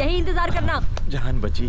यही इंतजार करना। जान बची।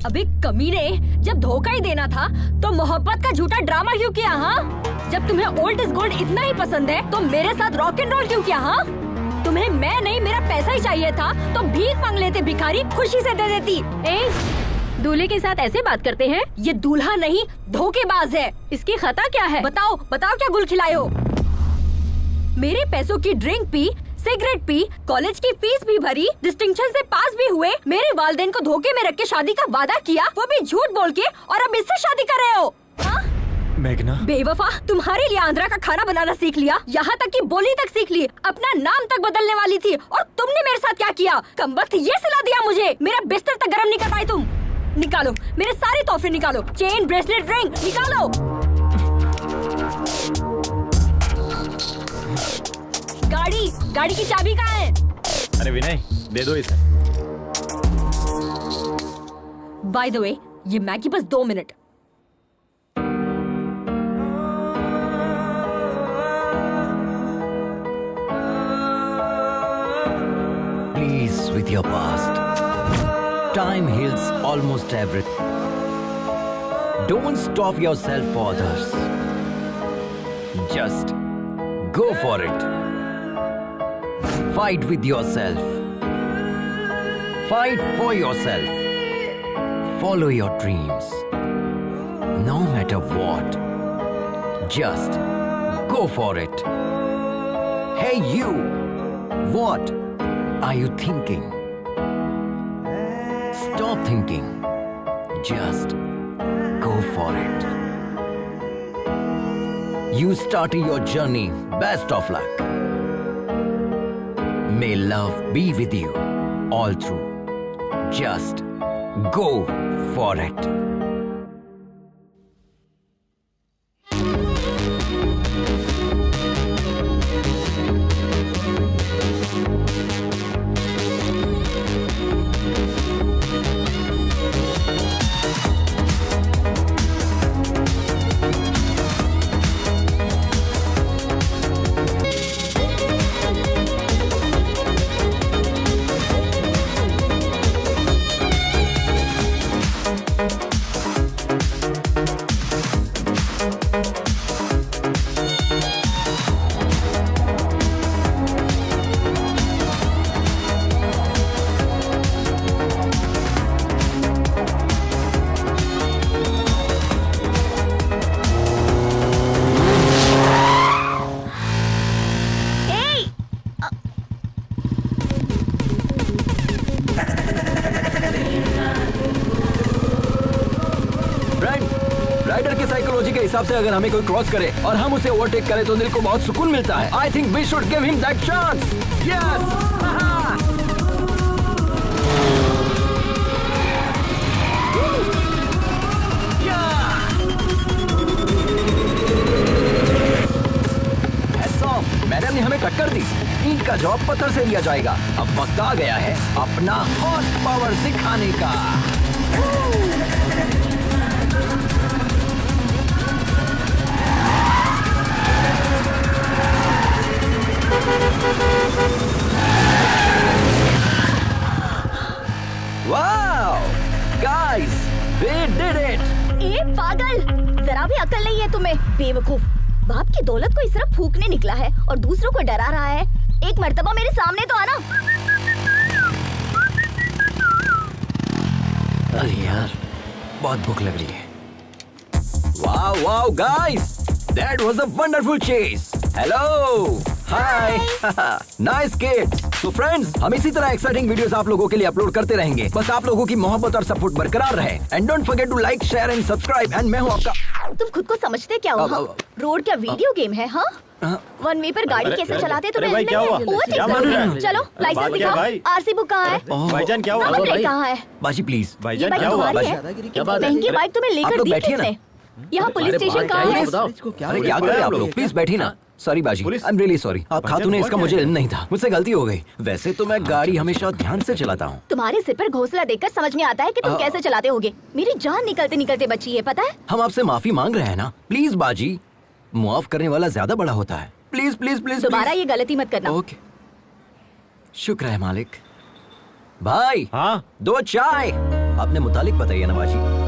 अबे कमीने, जब धोखा ही देना था तो मोहब्बत का झूठा ड्रामा क्यों किया? हाँ, जब तुम्हें ओल्ड इज गोल्ड इतना ही पसंद है तो मेरे साथ रॉक एंड रोल क्यों किया? हाँ, तुम्हें मैं नहीं मेरा पैसा ही चाहिए था तो भीख मांग लेते भिखारी, खुशी से दे देती। दूल्हे के साथ ऐसे बात करते हैं? ये दूल्हा नहीं धोखेबाज है। इसकी खता क्या है? बताओ बताओ, क्या गुल खिलाए हो? मेरे पैसों की drink P, cigarette P, college की फीस भी भरी, डिस्टिंक्शन से पास भी हुए, मेरे वालिदैन को धोखे में रख के शादी का वादा किया, वो भी झूठ बोल के, और अब इससे शादी कर रहे हो? हाँ? मेघना, बेवफा, तुम्हारे लिए आंध्रा का खाना बनाना सीख लिया, यहाँ तक कि बोली तक सीख ली, अपना नाम तक बदलने वाली थी, और तुमने मेरे साथ क्या किया? कमबख्त ये सलाह दिया मुझे, मेरा बिस्तर तक गर्म नहीं कर पाई तुम। निकालो मेरे सारे तोहफे, निकालो, चेन, ब्रेसलेट, रिंग निकालो। गाड़ी की चाबी कहाँ है? अरे विनय, दे दो इसे। बाय द वे, ये मैगी बस 2 minute. Please with your past. Time heals almost everything. Don't stop yourself for others. Just go for it. Fight with yourself. Fight for yourself. Follow your dreams. No matter what. Just go for it. Hey you! What are you thinking? Stop thinking. Just go for it. You started your journey. Best of luck. May love be with you all through. Just go for it. हिसाब से अगर हमें कोई cross करे और हम उसे overtake करें तो दिल को बहुत सुकून मिलता है। I think we should give him that chance. Yes. Madam ने हमें टक्कर दी, ईंट का जवाब पत्थर से दिया जाएगा। अब वक्त आ गया है अपना हॉर्स पावर दिखाने का। Wow! Guys, we did it! ए पागल, जरा भी अकल नहीं है तुम्हें, बेवकूफ। बाप की दौलत को इस तरह फूकने निकला है और दूसरों को डरा रहा है। एक मर्तबा मेरे सामने तो आना। अरे यार, बहुत भूख लग रही है। Wow, wow, guys! That was a wonderful chase. Hello! Hi! Nice kid! तो फ्रेंड्स, हम इसी तरह एक्साइटिंग वीडियोस आप लोगों के लिए अपलोड करते रहेंगे। बस आप लोगों की मोहब्बत और सपोर्ट बरकरार रहे। And don't forget to like, share and subscribe. एंड मैं हूँ आपका। तुम खुद को समझते क्या हो? हाँ? रोड क्या वीडियो गेम है? हाँ, वन वे पर गाड़ी कैसे चलाते तुम्हें भाई, क्या हुआ? क्या मालूम है? चलो लाइसेंस बात क्या दिखाओ। भाई? आरसी बुक कहाँ है? भाईजान क्या हुआ? नंबर प्लेट कहाँ है? बाजी प्लीज। ये भाईजान बाइक क्या हुआ? तुम्हारी है? क्या बात है? महंगी बाइक तुम्हें आप लेकर लोग दी बैठिए ना। किसने? यहाँ पुलिस स्टेशन कहाँ है? अरे क्या कर रहे हैं आप लोग? प्लीज बैठिए ना। सॉरी बाजी, आई एम रियली सॉरी। आप खातून ने इसका मुझे इल्म नहीं था, मुझसे गलती हो गई। वैसे तो मैं गाड़ी हमेशा ध्यान से चलाता हूँ। तुम्हारे सिर पर घोंसला देखकर समझ में आता है कि तुम कैसे चलाते होगे। मेरी जान निकलते निकलते बची है, पता है? हम आपसे माफी मांग रहे हैं ना। प्लीज बाजी, मुआफ करने वाला ज्यादा बड़ा होता है। प्लीज प्लीज प्लीज दोबारा ये गलती मत करना। ओके, शुक्र है मालिक। भाई हाँ 2 चाय अपने मुतालिक बताइए ना बाजी।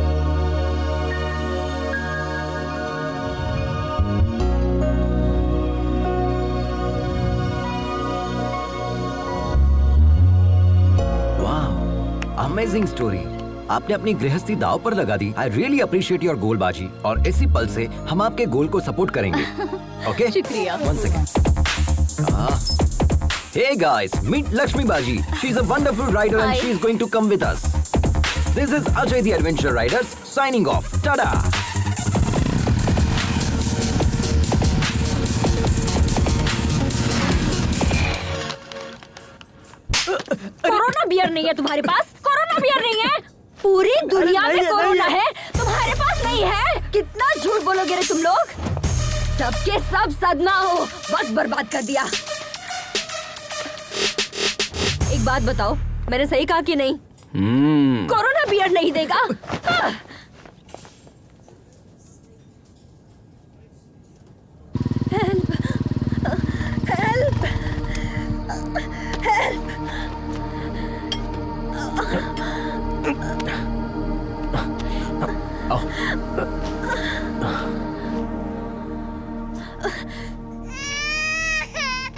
Amazing story. आपने अपनी गृहस्थी दाव पर लगा दी। I really appreciate your goal बाजी। और इसी पल से हम आपके गोल को सपोर्ट करेंगे। ओके, शुक्रिया। 1 second. Hey guys, meet Lakshmi Baji. She's a wonderful rider and Hi. she's going to come with us. This is Ajay the Adventure Riders signing off. Tada! Corona beer नहीं है तुम्हारे पास? Corona beer नहीं है? पूरी दुनिया में corona है, तुम्हारे पास नहीं है? कितना झूठ बोलोगे रे तुम लोग? सबके सब सदमा हो, वक्त बर्बाद कर दिया। एक बात बताओ, मैंने सही कहा कि नहीं? कोरोना बियर नहीं देगा? हाँ। हेल्प, हेल्प,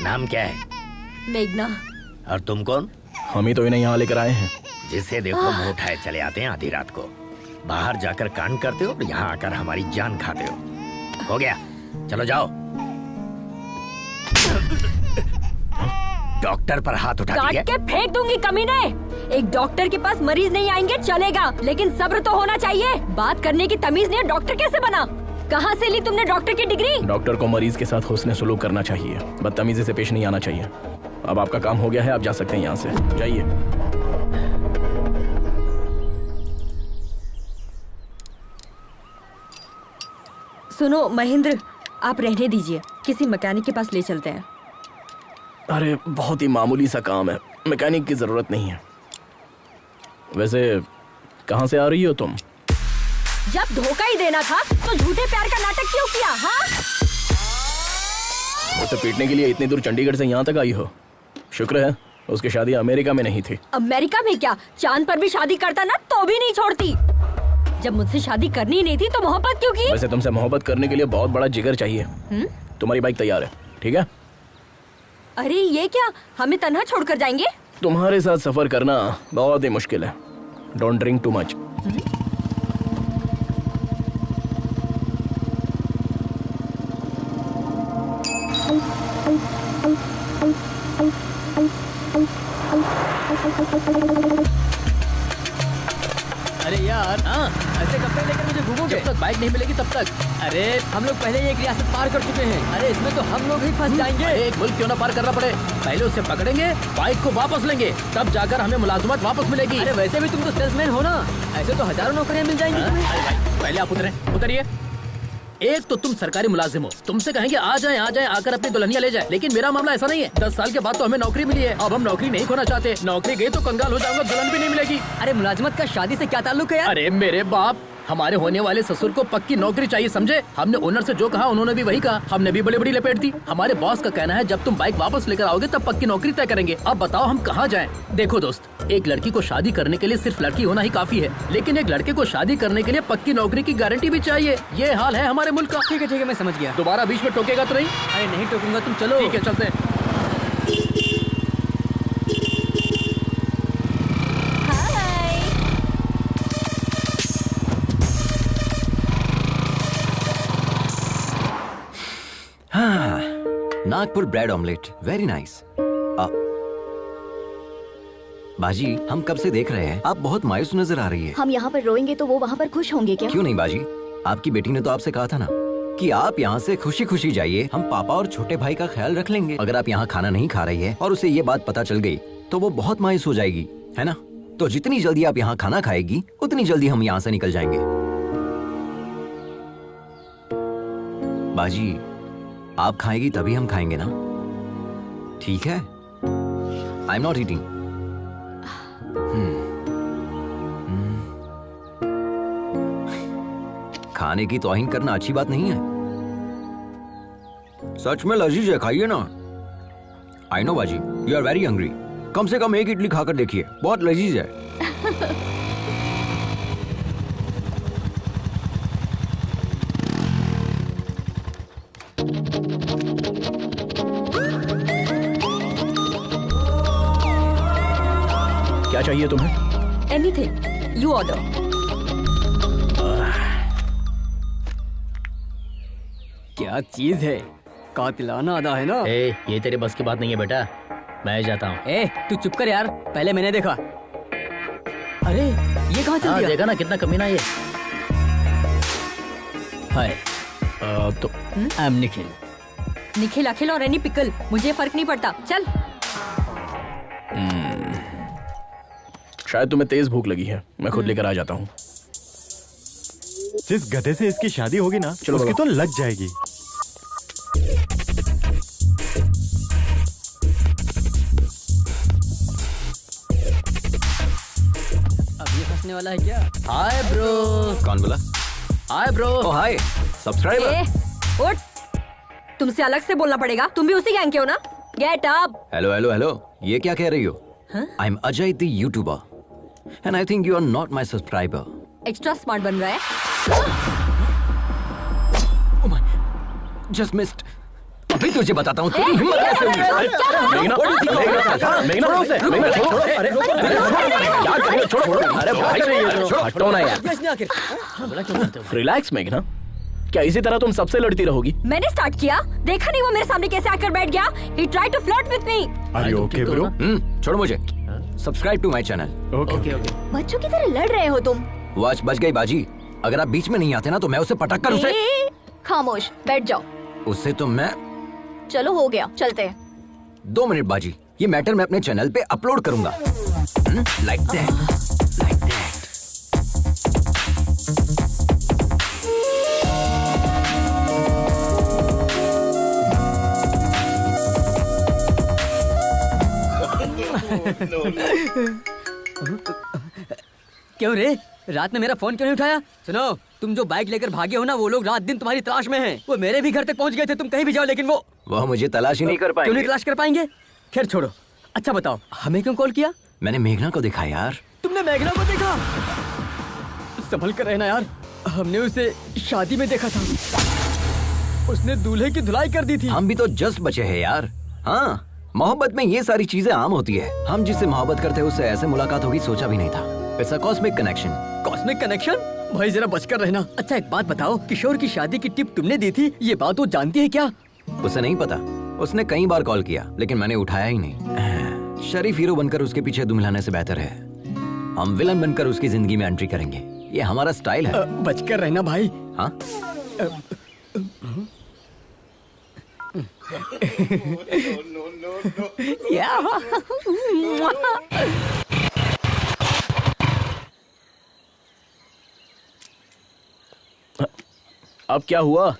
नाम क्या है? मेघना। और तुम कौन? हम ही तो इन्हें यहाँ लेकर आए हैं। जिसे देखो मुंह उठाए चले आते हैं आधी रात को। बाहर जाकर कांड करते हो और यहाँ आकर हमारी जान खाते हो गया, चलो जाओ। डॉक्टर पर हाथ उठा काट दिया। के फेंक दूंगी कमीने। एक डॉक्टर के पास मरीज नहीं आएंगे चलेगा, लेकिन सब्र तो होना चाहिए। बात करने की तमीज नहीं है, डॉक्टर कैसे बना? कहाँ से ली तुमने डॉक्टर की डिग्री? डॉक्टर को मरीज के साथ हुस्न सलूक करना चाहिए, बदतमीजी से पेश नहीं आना चाहिए। अब आपका काम हो गया है, आप जा सकते हैं यहाँ से, जाइए। सुनो महेंद्र, आप रहने दीजिए, किसी मैकेनिक के पास ले चलते हैं। अरे बहुत ही मामूली सा काम है, मैकेनिक की जरूरत नहीं है। वैसे कहाँ से आ रही हो तुम? जब धोखा ही देना था तो झूठे प्यार का नाटक क्यों किया? हाँ, उसे पीटने के लिए इतनी दूर चंडीगढ़ से यहाँ तक आई हो। शुक्र है उसकी शादी अमेरिका में नहीं थी। अमेरिका में क्या, चांद पर भी शादी करता ना तो भी नहीं छोड़ती। जब मुझसे शादी करनी ही नहीं थी तो मोहब्बत क्यों की? वैसे तुमसे मोहब्बत करने के लिए बहुत बड़ा जिगर चाहिए। तुम्हारी बाइक तैयार है, ठीक है? अरे ये क्या, हमें तन्हा छोड़कर जाएंगे? तुम्हारे साथ सफर करना बहुत ही मुश्किल है। Don't drink too much. अरे यार, ऐसे कब तक लेकर मुझे घूमोगे? जब तक बाइक नहीं मिलेगी तब तक। अरे हम लोग पहले ही एक रियासत पार कर चुके हैं। अरे इसमें तो हम लोग ही फंस जाएंगे। एक मुल्क क्यों ना पार करना पड़े, पहले उसे पकड़ेंगे, बाइक को वापस लेंगे, तब जाकर हमें मुलाजमत वापस मिलेगी। अरे वैसे भी तुम तो सेल्समैन हो ना, ऐसे तो हजारों नौकरियां मिल जाएंगी तुम्हें। अरे भाई, पहले आप उतरिए। एक तो तुम सरकारी मुलाजिम हो, तुमसे कहेंगे आ जाएं आकर अपनी दुल्हनिया ले जाए, लेकिन मेरा मामला ऐसा नहीं है। 10 साल के बाद तो हमें नौकरी मिली है, अब हम नौकरी नहीं खोना चाहते। नौकरी गई तो कंगाल हो जाऊंगा, दुल्हन भी नहीं मिलेगी। अरे मुलाजमत का शादी से क्या ताल्लुक है यार? अरे मेरे बाप, हमारे होने वाले ससुर को पक्की नौकरी चाहिए, समझे? हमने ओनर से जो कहा उन्होंने भी वही कहा, हमने भी बड़ी बड़ी लपेट दी। हमारे बॉस का कहना है जब तुम बाइक वापस लेकर आओगे तब पक्की नौकरी तय करेंगे। अब बताओ हम कहाँ जाएं? देखो दोस्त, एक लड़की को शादी करने के लिए सिर्फ लड़की होना ही काफी है, लेकिन एक लड़के को शादी करने के लिए पक्की नौकरी की गारंटी भी चाहिए। ये हाल है हमारे मुल्क का। ठीक है मैं समझ गया। दोबारा बीच में टोकेगा तो नहीं? अरे नहीं टोकूंगा, तुम चलो। ठीक है, चलते हैं। Nagpur bread omelette, very nice. बाजी, हम कब से देख रहे हैं, आप बहुत मायूस नजर आ रही है। हम यहाँ पर रोएंगे तो वो वहाँ पर खुश होंगे क्या? क्यों नहीं बाजी, आपकी बेटी ने तो आपसे कहा था ना कि आप यहाँ से खुशी खुशी जाइए, हम पापा और छोटे भाई का ख्याल रख लेंगे। अगर आप यहाँ खाना नहीं खा रही है और उसे ये बात पता चल गई तो वो बहुत मायूस हो जाएगी, है ना? तो जितनी जल्दी आप यहाँ खाना खाएगी उतनी जल्दी हम यहाँ से निकल जाएंगे। बाजी, आप खाएगी तभी हम खाएंगे ना, ठीक है? I am not eating. खाने की तौहीन करना अच्छी बात नहीं है। सच में लजीज है, खाइए ना। आई नो बाजी, यू आर वेरी हंग्री। कम से कम एक इडली खाकर देखिए, बहुत लजीज है। क्या चाहिए तुम्हें? Anything you order. क्या चीज है, कातिलाना अदा है ना। ए, ये तेरे बस की बात नहीं है बेटा, मैं जाता हूँ। ए तू चुप कर यार, पहले मैंने देखा। अरे ये कहाँ चल गया? देखा ना कितना कमीना ये। हाय तो आई एम निखिल। निखिल, अखिल और एनी पिकल, मुझे फर्क नहीं पड़ता। चल। शायद तुम्हें तेज भूख लगी है, मैं खुद लेकर आ जाता हूँ। जिस गधे से इसकी शादी होगी ना, उसकी तो लग जाएगी। अब ये फंसने वाला है क्या? Hi bro. कौन बोला? Hi bro. ओ हाय सब्सक्राइबर। ए, उठ। तुमसे अलग से बोलना पड़ेगा, तुम भी उसी गैंग के हो ना? Get up. Hello hello hello, ये क्या कह रही हो? I am Ajay the YouTuber and I think you are not my subscriber. Extra smart बन रहा है। Just missed. अभी तुझे बताता हूँ तेरी हिम्मत कैसे हुई। हटो ना यार। रिलैक्स मेघना, क्या इसी तरह तुम सबसे लड़ती रहोगी? मैंने स्टार्ट किया, देखा नहीं वो मेरे सामने कैसे आकर बैठ गया। He tried to flirt with me. Are you okay, bro? छोड़ो मुझे। Subscribe to my channel. Okay. बच्चों की तरह लड़ रहे हो तुम। वॉच बच गई बाजी। अगर आप बीच में नहीं आते ना तो मैं उसे पटक कर उसे। खामोश बैठ जाओ। उससे तो मैं। चलो हो गया, चलते हैं। 2 मिनट बाजी, ये मैटर मैं अपने चैनल पे अपलोड करूंगा। Like that, like that. क्यों रे, रात में मेरा फोन क्यों नहीं उठाया? सुनो, तुम जो बाइक लेकर भागे हो ना, वो लोग रात दिन तुम्हारी तलाश में हैं। वो मेरे भी घर तक पहुंच गए थे, तुम कहीं भी जाओ, लेकिन वो मुझे तलाश ही नहीं कर क्यों नहीं पाएंगे। तलाश कर पाएंगे? खैर छोड़ो। अच्छा बताओ, हमें क्यों कॉल किया? मैंने मेघना को देखा यार। तुमने मेघना को देखा? संभल कर रहना यार, हमने उसे शादी में देखा था। उसने दूल्हे की धुलाई कर दी थी। हम भी तो जस्ट बचे हैं यार। हाँ, मोहब्बत में ये सारी चीजें आम होती है। हम जिससे मोहब्बत करते हैं उससे ऐसे मुलाकात होगी सोचा भी नहीं था। It's a cosmic connection. Cosmic connection? भाई जरा बचकर रहना। अच्छा एक बात बताओ, किशोर की शादी की टिप तुमने दी थी, ये बात वो जानती है क्या? उसे नहीं पता। उसने कई बार कॉल किया लेकिन मैंने उठाया ही नहीं। शरीफ हीरो बनकर उसके पीछे दुम हिलाने से बेहतर है हम विलन बनकर उसकी जिंदगी में एंट्री करेंगे। ये हमारा स्टाइल है। बचकर रहना भाई। हाँ? अब क्या हुआ?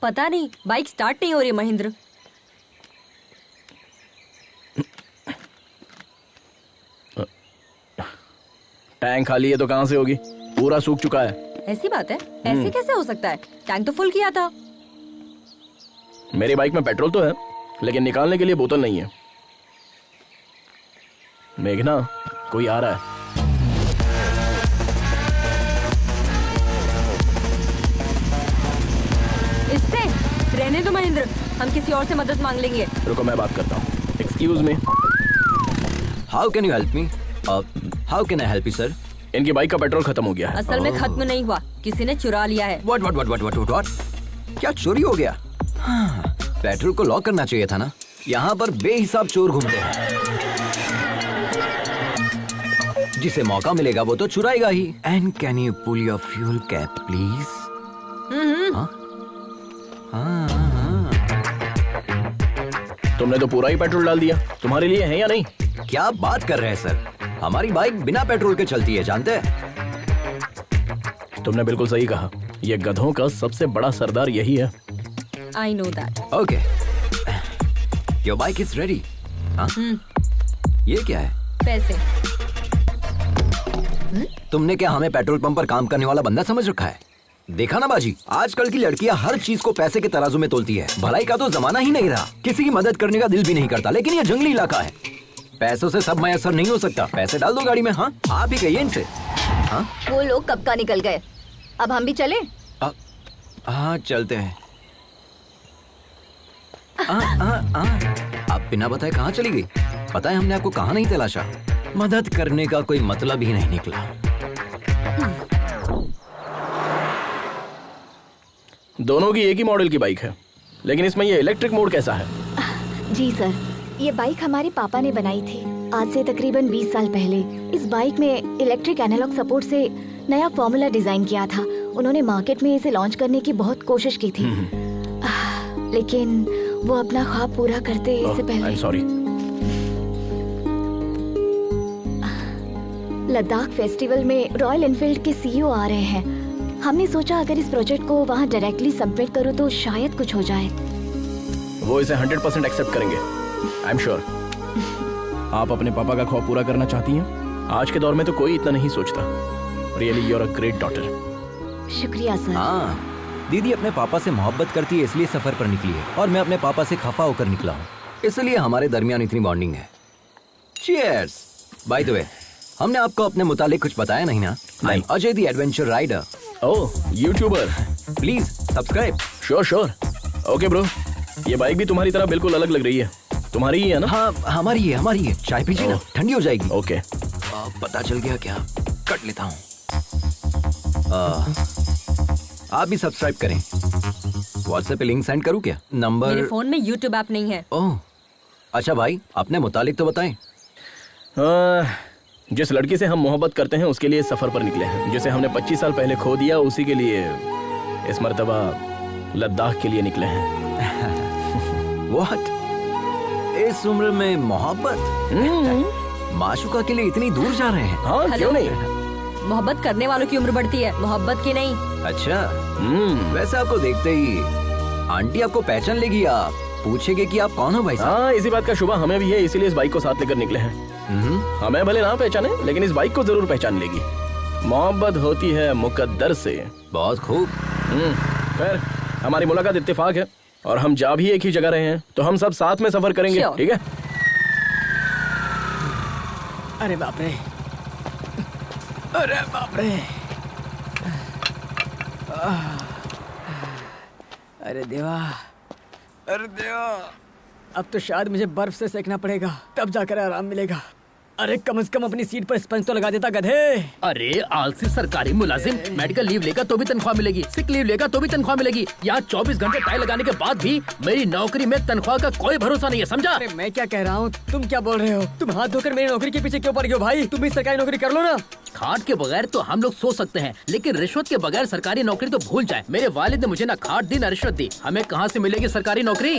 पता नहीं, बाइक स्टार्ट नहीं हो रही महेंद्र। टैंक खाली है तो कहाँ से होगी? पूरा सूख चुका है। ऐसी बात है? ऐसे कैसे हो सकता है? टैंक तो फुल किया था। मेरी बाइक में पेट्रोल तो है लेकिन निकालने के लिए बोतल नहीं है। मेघना, कोई आ रहा है। इससे रहने दो महेंद्र, हम किसी और से मदद मांग लेंगे। रुको मैं बात करता हूँ। Excuse me. How can you help me? How can I help you sir? इनकी बाइक का पेट्रोल खत्म हो गया है। असल में खत्म नहीं हुआ, किसी ने चुरा लिया है। व्हाट? क्या चोरी हो गया? हाँ, पेट्रोल को लॉक करना चाहिए था ना। यहाँ पर बेहिसाब चोर घूमते हैं। जिसे मौका मिलेगा वो तो चुराएगा ही। And can you pull your fuel cap please? तुमने तो पूरा ही पेट्रोल डाल दिया। तुम्हारे लिए है या नहीं? क्या बात कर रहे हैं सर, हमारी बाइक बिना पेट्रोल के चलती है, जानते हैं? तुमने बिल्कुल सही कहा, ये गधों का सबसे बड़ा सरदार यही है। I know that. Okay, your bike is ready. ये क्या है? पैसे। तुमने क्या हमें पेट्रोल पंप पर काम करने वाला बंदा समझ रखा है? देखा ना बाजी, आजकल की लड़कियां हर चीज को पैसे के तराजू में तोलती है। भलाई का तो जमाना ही नहीं रहा, किसी की मदद करने का दिल भी नहीं करता। लेकिन ये जंगली इलाका है, पैसों से सब मैसर नहीं हो सकता। पैसे डाल दो गाड़ी में। हाँ, आप ही कहिए इनसे। हाँ, वो लोग कब का निकल गए, अब हम भी चले? हाँ चलते हैं। आप बिना बताए कहाँ चली गई? पता है हमने आपको कहाँ नहीं तलाशा। मदद करने का कोई मतलब ही नहीं निकला। दोनों की एक ही मॉडल की बाइक है, लेकिन इसमें ये इलेक्ट्रिक मोड कैसा है? जी सर, ये बाइक हमारे पापा ने बनाई थी आज से तकरीबन 20 साल पहले। इस बाइक में इलेक्ट्रिक एनालॉग सपोर्ट से नया फॉर्मूला डिजाइन किया था। उन्होंने मार्केट में इसे लॉन्च करने की बहुत कोशिश की थी, लेकिन वो अपना ख्वाब पूरा करते इससे पहले। सॉरी। लद्दाख फेस्टिवल में रॉयल एनफील्ड के सीईओ आ रहे हैं। हमने सोचा अगर इस प्रोजेक्ट को वहाँ डायरेक्टली सबमिट करूँ तो शायद कुछ हो जाए। वो इसे 100% एक्सेप्ट करेंगे, आई एम श्योर। आप अपने पापा का ख्वाब पूरा करना चाहती हैं? आज के दौर में तो कोई इतना नहीं सोचता। Really you are a great daughter. शुक्रिया सर। हाँ, दीदी अपने पापा से मोहब्बत करती है, इसलिए सफर पर निकली है, और मैं अपने पापा से खफा होकर निकला हूँ, इसलिए हमारे दरमियान इतनी बॉन्डिंग है। चीयर्स। बाय द वे, हमने आपको अपने मुतालिक कुछ बताया नहीं ना? I am Ajay the adventure rider. Oh, YouTuber. Please subscribe. Sure. Okay bro, ये बाइक भी तुम्हारी तरह बिल्कुल अलग लग रही है। तुम्हारी ही है ना? हाँ, हमारी है। चाय पीजिए ना, ठंडी हो जाएगी। ओके। पता चल गया क्या? कट लेता हूँ। आप भी सब्सक्राइब करें। व्हाट्सएप पे लिंक सेंड करूँ क्या? नंबर? मेरे फोन में यूट्यूब ऐप नहीं है। ओह, अच्छा भाई, अपने मुतालिक तो बताएं। जिस लड़की से हम मोहब्बत करते हैं उसके लिए सफर पर निकले हैं। जिसे हमने 25 साल पहले खो दिया, उसी के लिए इस मर्तबा लद्दाख के लिए निकले हैं। What? इस उम्र में मोहब्बत? माशुका के लिए इतनी दूर जा रहे हैं? हाँ, क्यों नहीं? मोहब्बत करने वालों की उम्र बढ़ती है, मोहब्बत की नहीं। अच्छा। वैसे आपको देखते ही आंटी आपको पहचान लेगी, आप पूछेगी कि आप कौन हो भाई साहब। हाँ, इसी बात का शुबा हमें भी है, इसीलिए इस बाइक को साथ लेकर निकले हैं। हमें भले ना पहचाने, लेकिन इस बाइक को जरूर पहचान लेगी। मोहब्बत होती है मुकद्दर से। बहुत खूब। खैर, हमारी मुलाकात इत्तेफाक है और हम जा भी एक ही जगह रहे हैं, तो हम सब साथ में सफर करेंगे, ठीक है? अरे बाप रे, अरे बाप रे, अरे देवा, अरे देवा, अब तो शायद मुझे बर्फ से सेकना पड़ेगा, तब जाकर आराम मिलेगा। अरे कम से कम अपनी सीट पर स्पंज तो लगा देता गधे। अरे आलसी सरकारी मुलाजिम, मेडिकल लीव लेगा तो भी तनख्वाह मिलेगी, सिक लीव लेगा तो भी तनख्वाह मिलेगी। यहाँ 24 घंटे टाई लगाने के बाद भी मेरी नौकरी में तनख्वाह का कोई भरोसा नहीं है, समझा? अरे मैं क्या कह रहा हूँ, तुम क्या बोल रहे हो? तुम हाथ धोकर मेरी नौकरी के पीछे क्यों पड़ गए हो भाई? तुम भी सरकारी नौकरी कर लो ना। खाट के बगैर तो हम लोग सोच सकते हैं, लेकिन रिश्वत के बगैर सरकारी नौकरी तो भूल जाए। मेरे वालिद ने मुझे ना खाट दी ना रिश्वत दी, हमें कहाँ से मिलेगी सरकारी नौकरी?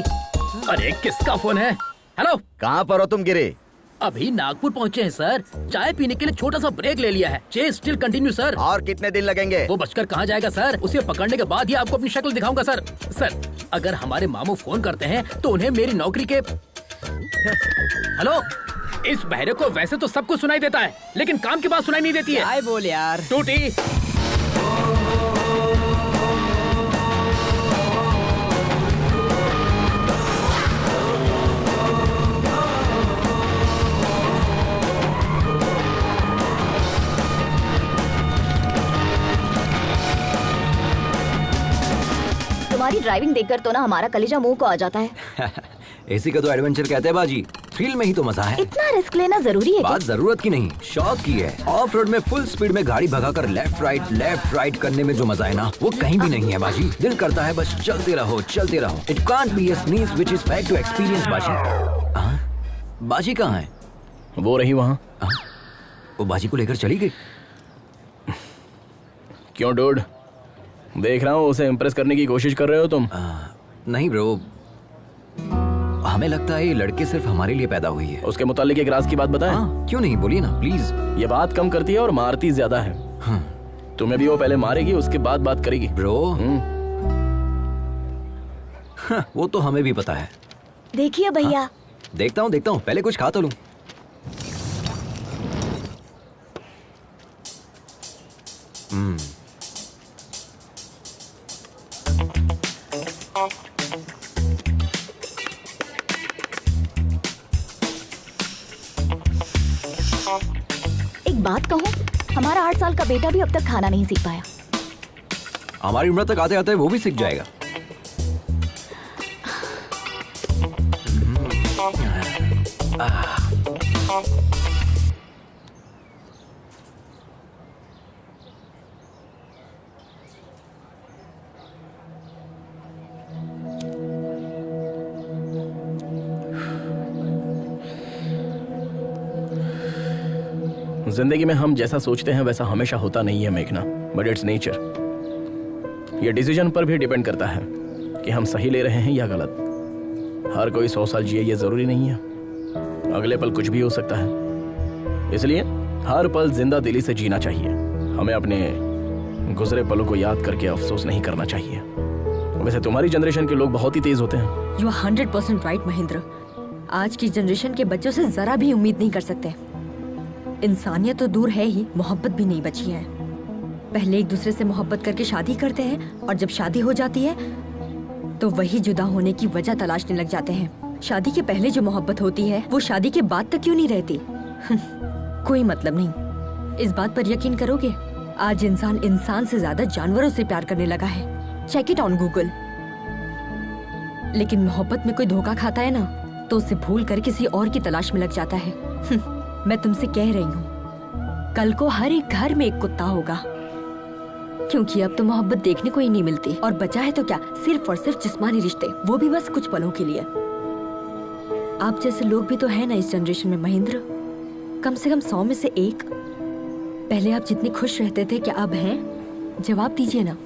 अरे किसका फोन है? हेलो, कहाँ पर हो तुम गिरे? अभी नागपुर पहुँचे हैं सर, चाय पीने के लिए छोटा सा ब्रेक ले लिया है। Chase still continue sir. और कितने दिन लगेंगे? वो बचकर कहाँ जाएगा सर, उसे पकड़ने के बाद ही आपको अपनी शक्ल दिखाऊंगा सर। सर, अगर हमारे मामू फोन करते हैं तो उन्हें मेरी नौकरी के हेलो, इस बहरे को वैसे तो सब कुछ सुनाई देता है, लेकिन काम की बात सुनाई नहीं देती है। आए बोल यार टूटी। तुम्हारी ड्राइविंग देखकर तो ना हमारा कलेजा मुंह को आ जाता है। इसी का तो एडवेंचर कहते हैं बाजी, थ्रिल में ही तो मजा है। इतना रिस्क लेना जरूरी है? बात जरूरत की नहीं, शौक की है। ऑफ रोड में फुल स्पीड में गाड़ी भगाकर लेफ्ट राइट करने में जो मजा है ना, वो कहीं भी नहीं है बाजी। दिल करता है बस चलते रहो। It can't be a sneeze which is fact to experience बाजी। बाजी कहाँ है? वो रही वहाँ। वो बाजी को लेकर चली गई। क्यों डूड, देख रहा हूँ उसे इम्प्रेस करने की कोशिश कर रहे हो तुम। नहीं ब्रो, हमें लगता है ये लड़की सिर्फ हमारे लिए पैदा हुई है। उसके मुतालिक एक राज की बात बताएं? क्यों नहीं, बोलिए ना प्लीज। ये बात कम करती है और मारती ज्यादा है। तुम्हें भी वो पहले मारेगी, उसके बाद बात करेगी। ब्रो वो तो हमें भी पता है। देखिए भैया। देखता हूँ, पहले कुछ खा तो लूं। एक बात कहूँ, हमारा 8 साल का बेटा भी अब तक खाना नहीं सीख पाया। हमारी उम्र तक आते आते वो भी सीख जाएगा। जिंदगी में हम जैसा सोचते हैं वैसा हमेशा होता नहीं है मेघना, बट इट्स नेचर। ये डिसीजन पर भी डिपेंड करता है कि हम सही ले रहे हैं या गलत। हर कोई 100 साल जिए ये जरूरी नहीं है, अगले पल कुछ भी हो सकता है। इसलिए हर पल जिंदा दिली से जीना चाहिए। हमें अपने गुजरे पलों को याद करके अफसोस नहीं करना चाहिए। वैसे तुम्हारी जनरेशन के लोग बहुत ही तेज होते हैं। You are 100% right Mahendra. आज की जनरेशन के बच्चों से जरा भी उम्मीद नहीं कर सकते। इंसानियत तो दूर है ही, मोहब्बत भी नहीं बची है। पहले एक दूसरे से मोहब्बत करके शादी करते हैं और जब शादी हो जाती है तो वही जुदा होने की वजह तलाशने लग जाते हैं। शादी के पहले जो मोहब्बत होती है वो शादी के बाद तक क्यों नहीं रहती? कोई मतलब नहीं। इस बात पर यकीन करोगे, आज इंसान से ज्यादा जानवरों से प्यार करने लगा है। Check it on Google. लेकिन मोहब्बत में कोई धोखा खाता है ना तो उसे भूल कर किसी और की तलाश में लग जाता है। मैं तुमसे कह रही हूँ, कल को हर एक घर में एक कुत्ता होगा, क्योंकि अब तो मोहब्बत देखने को ही नहीं मिलती। और बचा है तो क्या, सिर्फ और सिर्फ जिस्मानी रिश्ते, वो भी बस कुछ पलों के लिए। आप जैसे लोग भी तो है ना इस जनरेशन में महेंद्र, कम से कम 100 में से एक। पहले आप जितने खुश रहते थे, क्या अब हैं? जवाब दीजिए ना।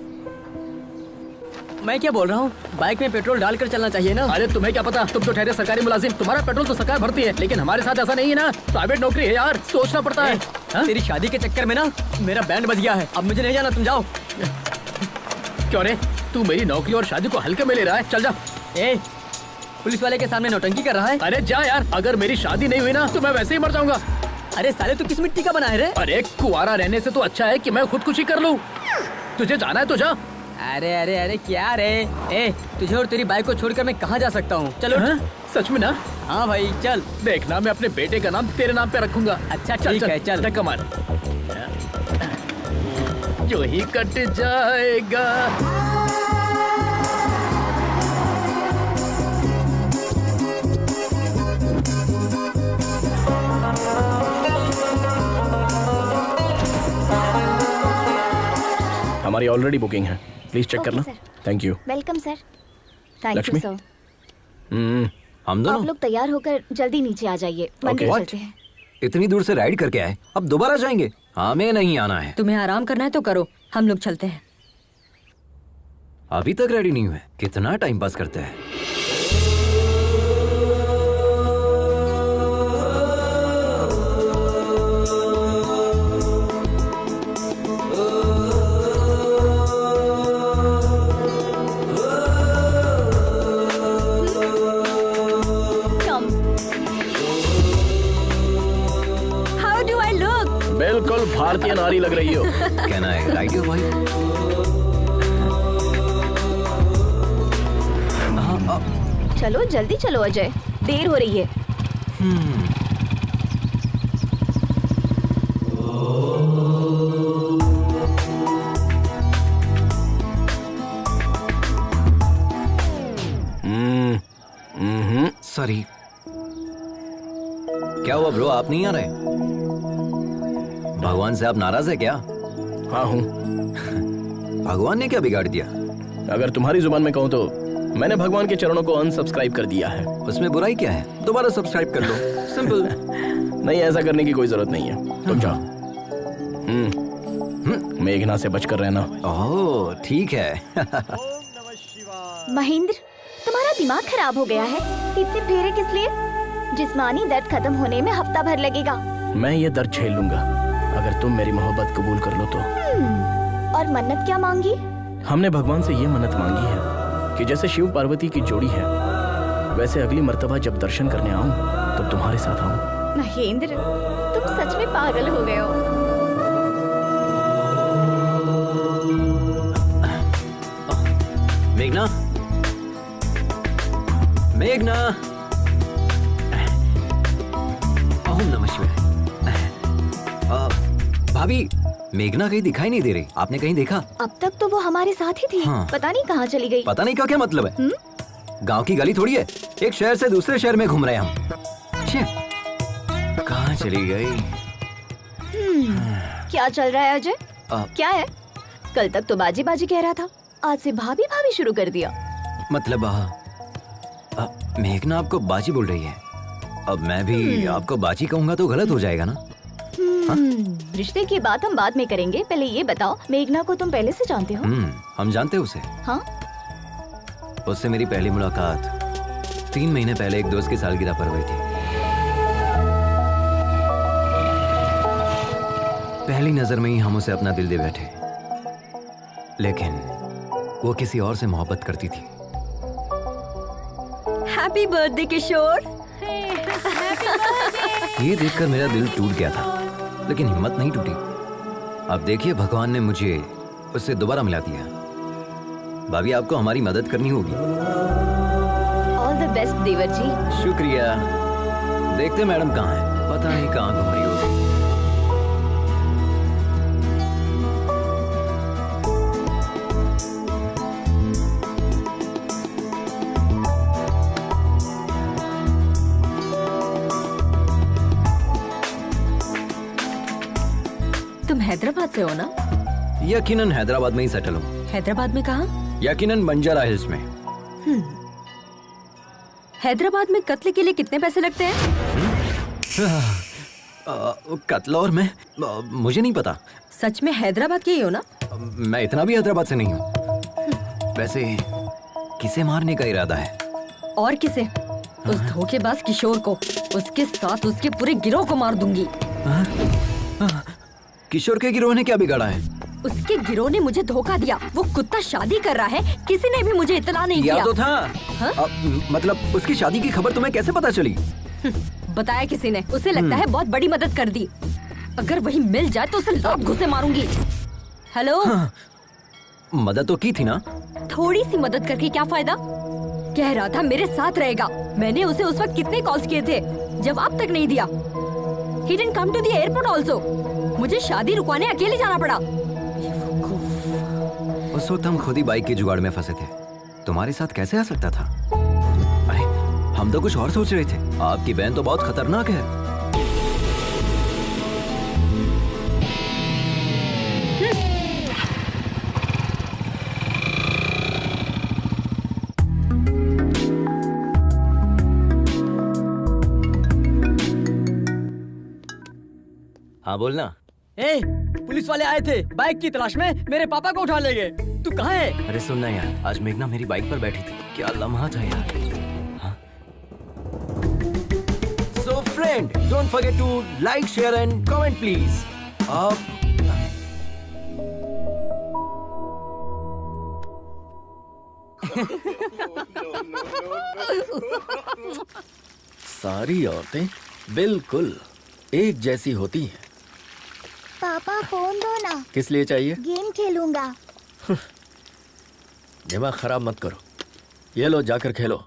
मैं क्या बोल रहा हूँ, बाइक में पेट्रोल डालकर चलना चाहिए ना। अरे तुम्हें क्या पता, तुम तो ठहरे सरकारी मुलाजिम, तुम्हारा पेट्रोल तो सरकार भरती है, लेकिन हमारे साथ ऐसा नहीं है ना। प्राइवेट नौकरी है यार, सोचना पड़ता है। तेरी शादी के चक्कर में ना मेरा बैंड बज गया है। अब मुझे नहीं जाना, तुम जाओ। क्यों रे, तू मेरी नौकरी और शादी को हल्के में ले रहा है? चल जा। पुलिस वाले के सामने नौटंकी कर रहा है। अरे जा यार, अगर मेरी शादी नहीं हुई ना तो मैं वैसे ही मर जाऊंगा। अरे साले, तू किस मिट्टी का बना है रे? अरे कुआरा रहने से तो अच्छा है कि मैं खुदकुशी कर लूं। तुझे जाना है तो जा। अरे अरे अरे क्या रे? तुझे और तेरी बाइक को छोड़कर मैं कहाँ जा सकता हूँ? चलो। सच में ना? हाँ भाई चल। देखना, मैं अपने बेटे का नाम तेरे नाम पे रखूंगा। अच्छा ठीक है, चल। कमाल, जो ही कट जाएगा। हमारी ऑलरेडी बुकिंग है, प्लीज चेक करना। Thank you. Welcome sir. Thank you Lakshmi? Sir. हम दोनों आप लोग तैयार होकर जल्दी नीचे आ जाइए, मंदिर चलते हैं। इतनी दूर से राइड करके आए, अब दोबारा जाएंगे? हमें नहीं आना है। तुम्हें आराम करना है तो करो, हम लोग चलते हैं। अभी तक रेडी नहीं हुए, कितना टाइम पास करते हैं। How do I look? बिल्कुल भारतीय नारी लग रही हो। Can I ride you, भाई? चलो जल्दी चलो अजय, देर हो रही है। सॉरी। क्या हुआ ब्रो, आप नहीं आ रहे? भगवान से आप नाराज है क्या? हाँ हूँ। भगवान ने क्या बिगाड़ दिया? अगर तुम्हारी जुबान में कहूँ तो मैंने भगवान के चरणों को अनसब्सक्राइब कर दिया है। उसमें बुराई क्या है? दोबारा सब्सक्राइब कर लो, सिंपल। नहीं, ऐसा करने की कोई जरूरत नहीं है, तुम जाओ। मेघना से बचकर रहना। ओह ठीक है। महेंद्र, तुम्हारा दिमाग खराब हो गया है। इतने फेरे किस लिए? जिस्मानी दर्द खत्म होने में हफ्ता भर लगेगा। मैं ये दर्द झेल लूंगा अगर तुम मेरी मोहब्बत कबूल कर लो तो। और मन्नत क्या मांगी? हमने भगवान से ये मन्नत मांगी है कि जैसे शिव पार्वती की जोड़ी है वैसे अगली मर्तबा जब दर्शन करने आऊं तो तुम्हारे साथ आऊं। महेंद्र, तुम सच में पागल हो गए हो। मेघना, मेघना, ओम नमः शिवाय। भाभी, मेघना कहीं दिखाई नहीं दे रही, आपने कहीं देखा? अब तक तो वो हमारे साथ ही थी। हाँ। पता नहीं कहाँ चली गई। पता नहीं का क्या मतलब है? गांव की गली थोड़ी है, एक शहर से दूसरे शहर में घूम रहे हैं हम। कहाँ चली गई? क्या चल रहा है अजय? क्या है? कल तक तो बाजी बाजी कह रहा था, आज से भाभी भाभी शुरू कर दिया। मतलब मेघना आपको बाजी बोल रही है। अब मैं भी आपको बाजी कहूंगा तो गलत हो जाएगा ना? रिश्ते की बात हम बाद में करेंगे, पहले ये बताओ, मेघना को तुम पहले से जानते हो? हम जानते हैं उसे। हाँ? उससे मेरी पहली मुलाकात 3 महीने पहले एक दोस्त की सालगिरह पर हुई थी। पहली नजर में ही हम उसे अपना दिल दे बैठे, लेकिन वो किसी और से मोहब्बत करती थी। हैप्पी बर्थडे किशोर। ये देखकर मेरा दिल टूट गया था, लेकिन हिम्मत नहीं टूटी। अब देखिए, भगवान ने मुझे उससे दोबारा मिला दिया। भाभी, आपको हमारी मदद करनी होगी। ऑल द बेस्ट देवर जी। शुक्रिया। देखते मैडम कहाँ है, पता नहीं कहाँ घूम रही होगी। तुम हैदराबाद से हो ना? यकीनन हैदराबाद में ही सेटल हूँ। हैदराबाद में कहाँ? यकीनन बंजारा हिल्स में। हैदराबाद में कत्ल के लिए कितने पैसे लगते हैं? कत्ल और मैं मुझे नहीं पता। सच में हैदराबाद के ही हो ना? मैं इतना भी हैदराबाद से नहीं हूँ। वैसे किसे मारने का इरादा है? और किसे? उस धोखेबाज किशोर को, उसके साथ उसके पूरे गिरोह को मार दूंगी। किशोर के गिरोह ने क्या बिगाड़ा है? उसके गिरोह ने मुझे धोखा दिया। वो कुत्ता शादी कर रहा है, किसी ने भी मुझे इतला नहीं दिया। तो था। मतलब उसकी शादी की खबर तुम्हें कैसे पता चली? बताया किसी ने। उसे लगता है बहुत बड़ी मदद कर दी। अगर वही मिल जाए तो उसे लात घुसे मारूंगी। हेलो? मदद तो की थी ना? थोड़ी सी मदद करके क्या फायदा? कह रहा था मेरे साथ रहेगा। मैंने उसे उस वक्त कितने कॉल्स किए थे, जवाब तक नहीं दिया। He didn't come to the airport also. मुझे शादी रुकवाने अकेले जाना पड़ा। उस वक्त हम खुद ही बाइक के जुगाड़ में फंसे थे। तुम्हारे साथ कैसे आ सकता था? अरे हम तो कुछ और सोच रहे थे। आपकी बहन तो बहुत खतरनाक है। हाँ बोलना। ए, पुलिस वाले आए थे बाइक की तलाश में, मेरे पापा को उठा ले गए। तू कहाँ है? अरे सुनना यार, आज मेघना मेरी बाइक पर बैठी थी। क्या लम्हा था यार। So friend, don't forget to like, share and comment please. सारी औरतें बिल्कुल एक जैसी होती हैं। पापा फोन दो ना। किस लिए चाहिए? गेम खेलूंगा। दिमाग खराब मत करो। ये लो, जाकर खेलो।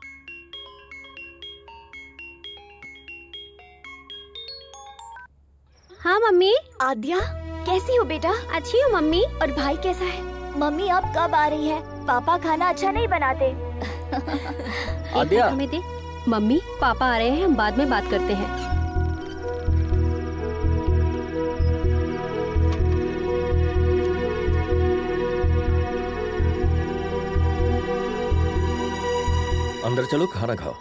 हाँ मम्मी। आद्या, कैसी हो बेटा? अच्छी हूँ मम्मी। और भाई कैसा है? मम्मी अब कब आ रही है? पापा खाना अच्छा नहीं बनाते। आद्या, हमें दे। मम्मी, पापा आ रहे हैं, हम बाद में बात करते हैं। अंदर चलो, खाना खाओ।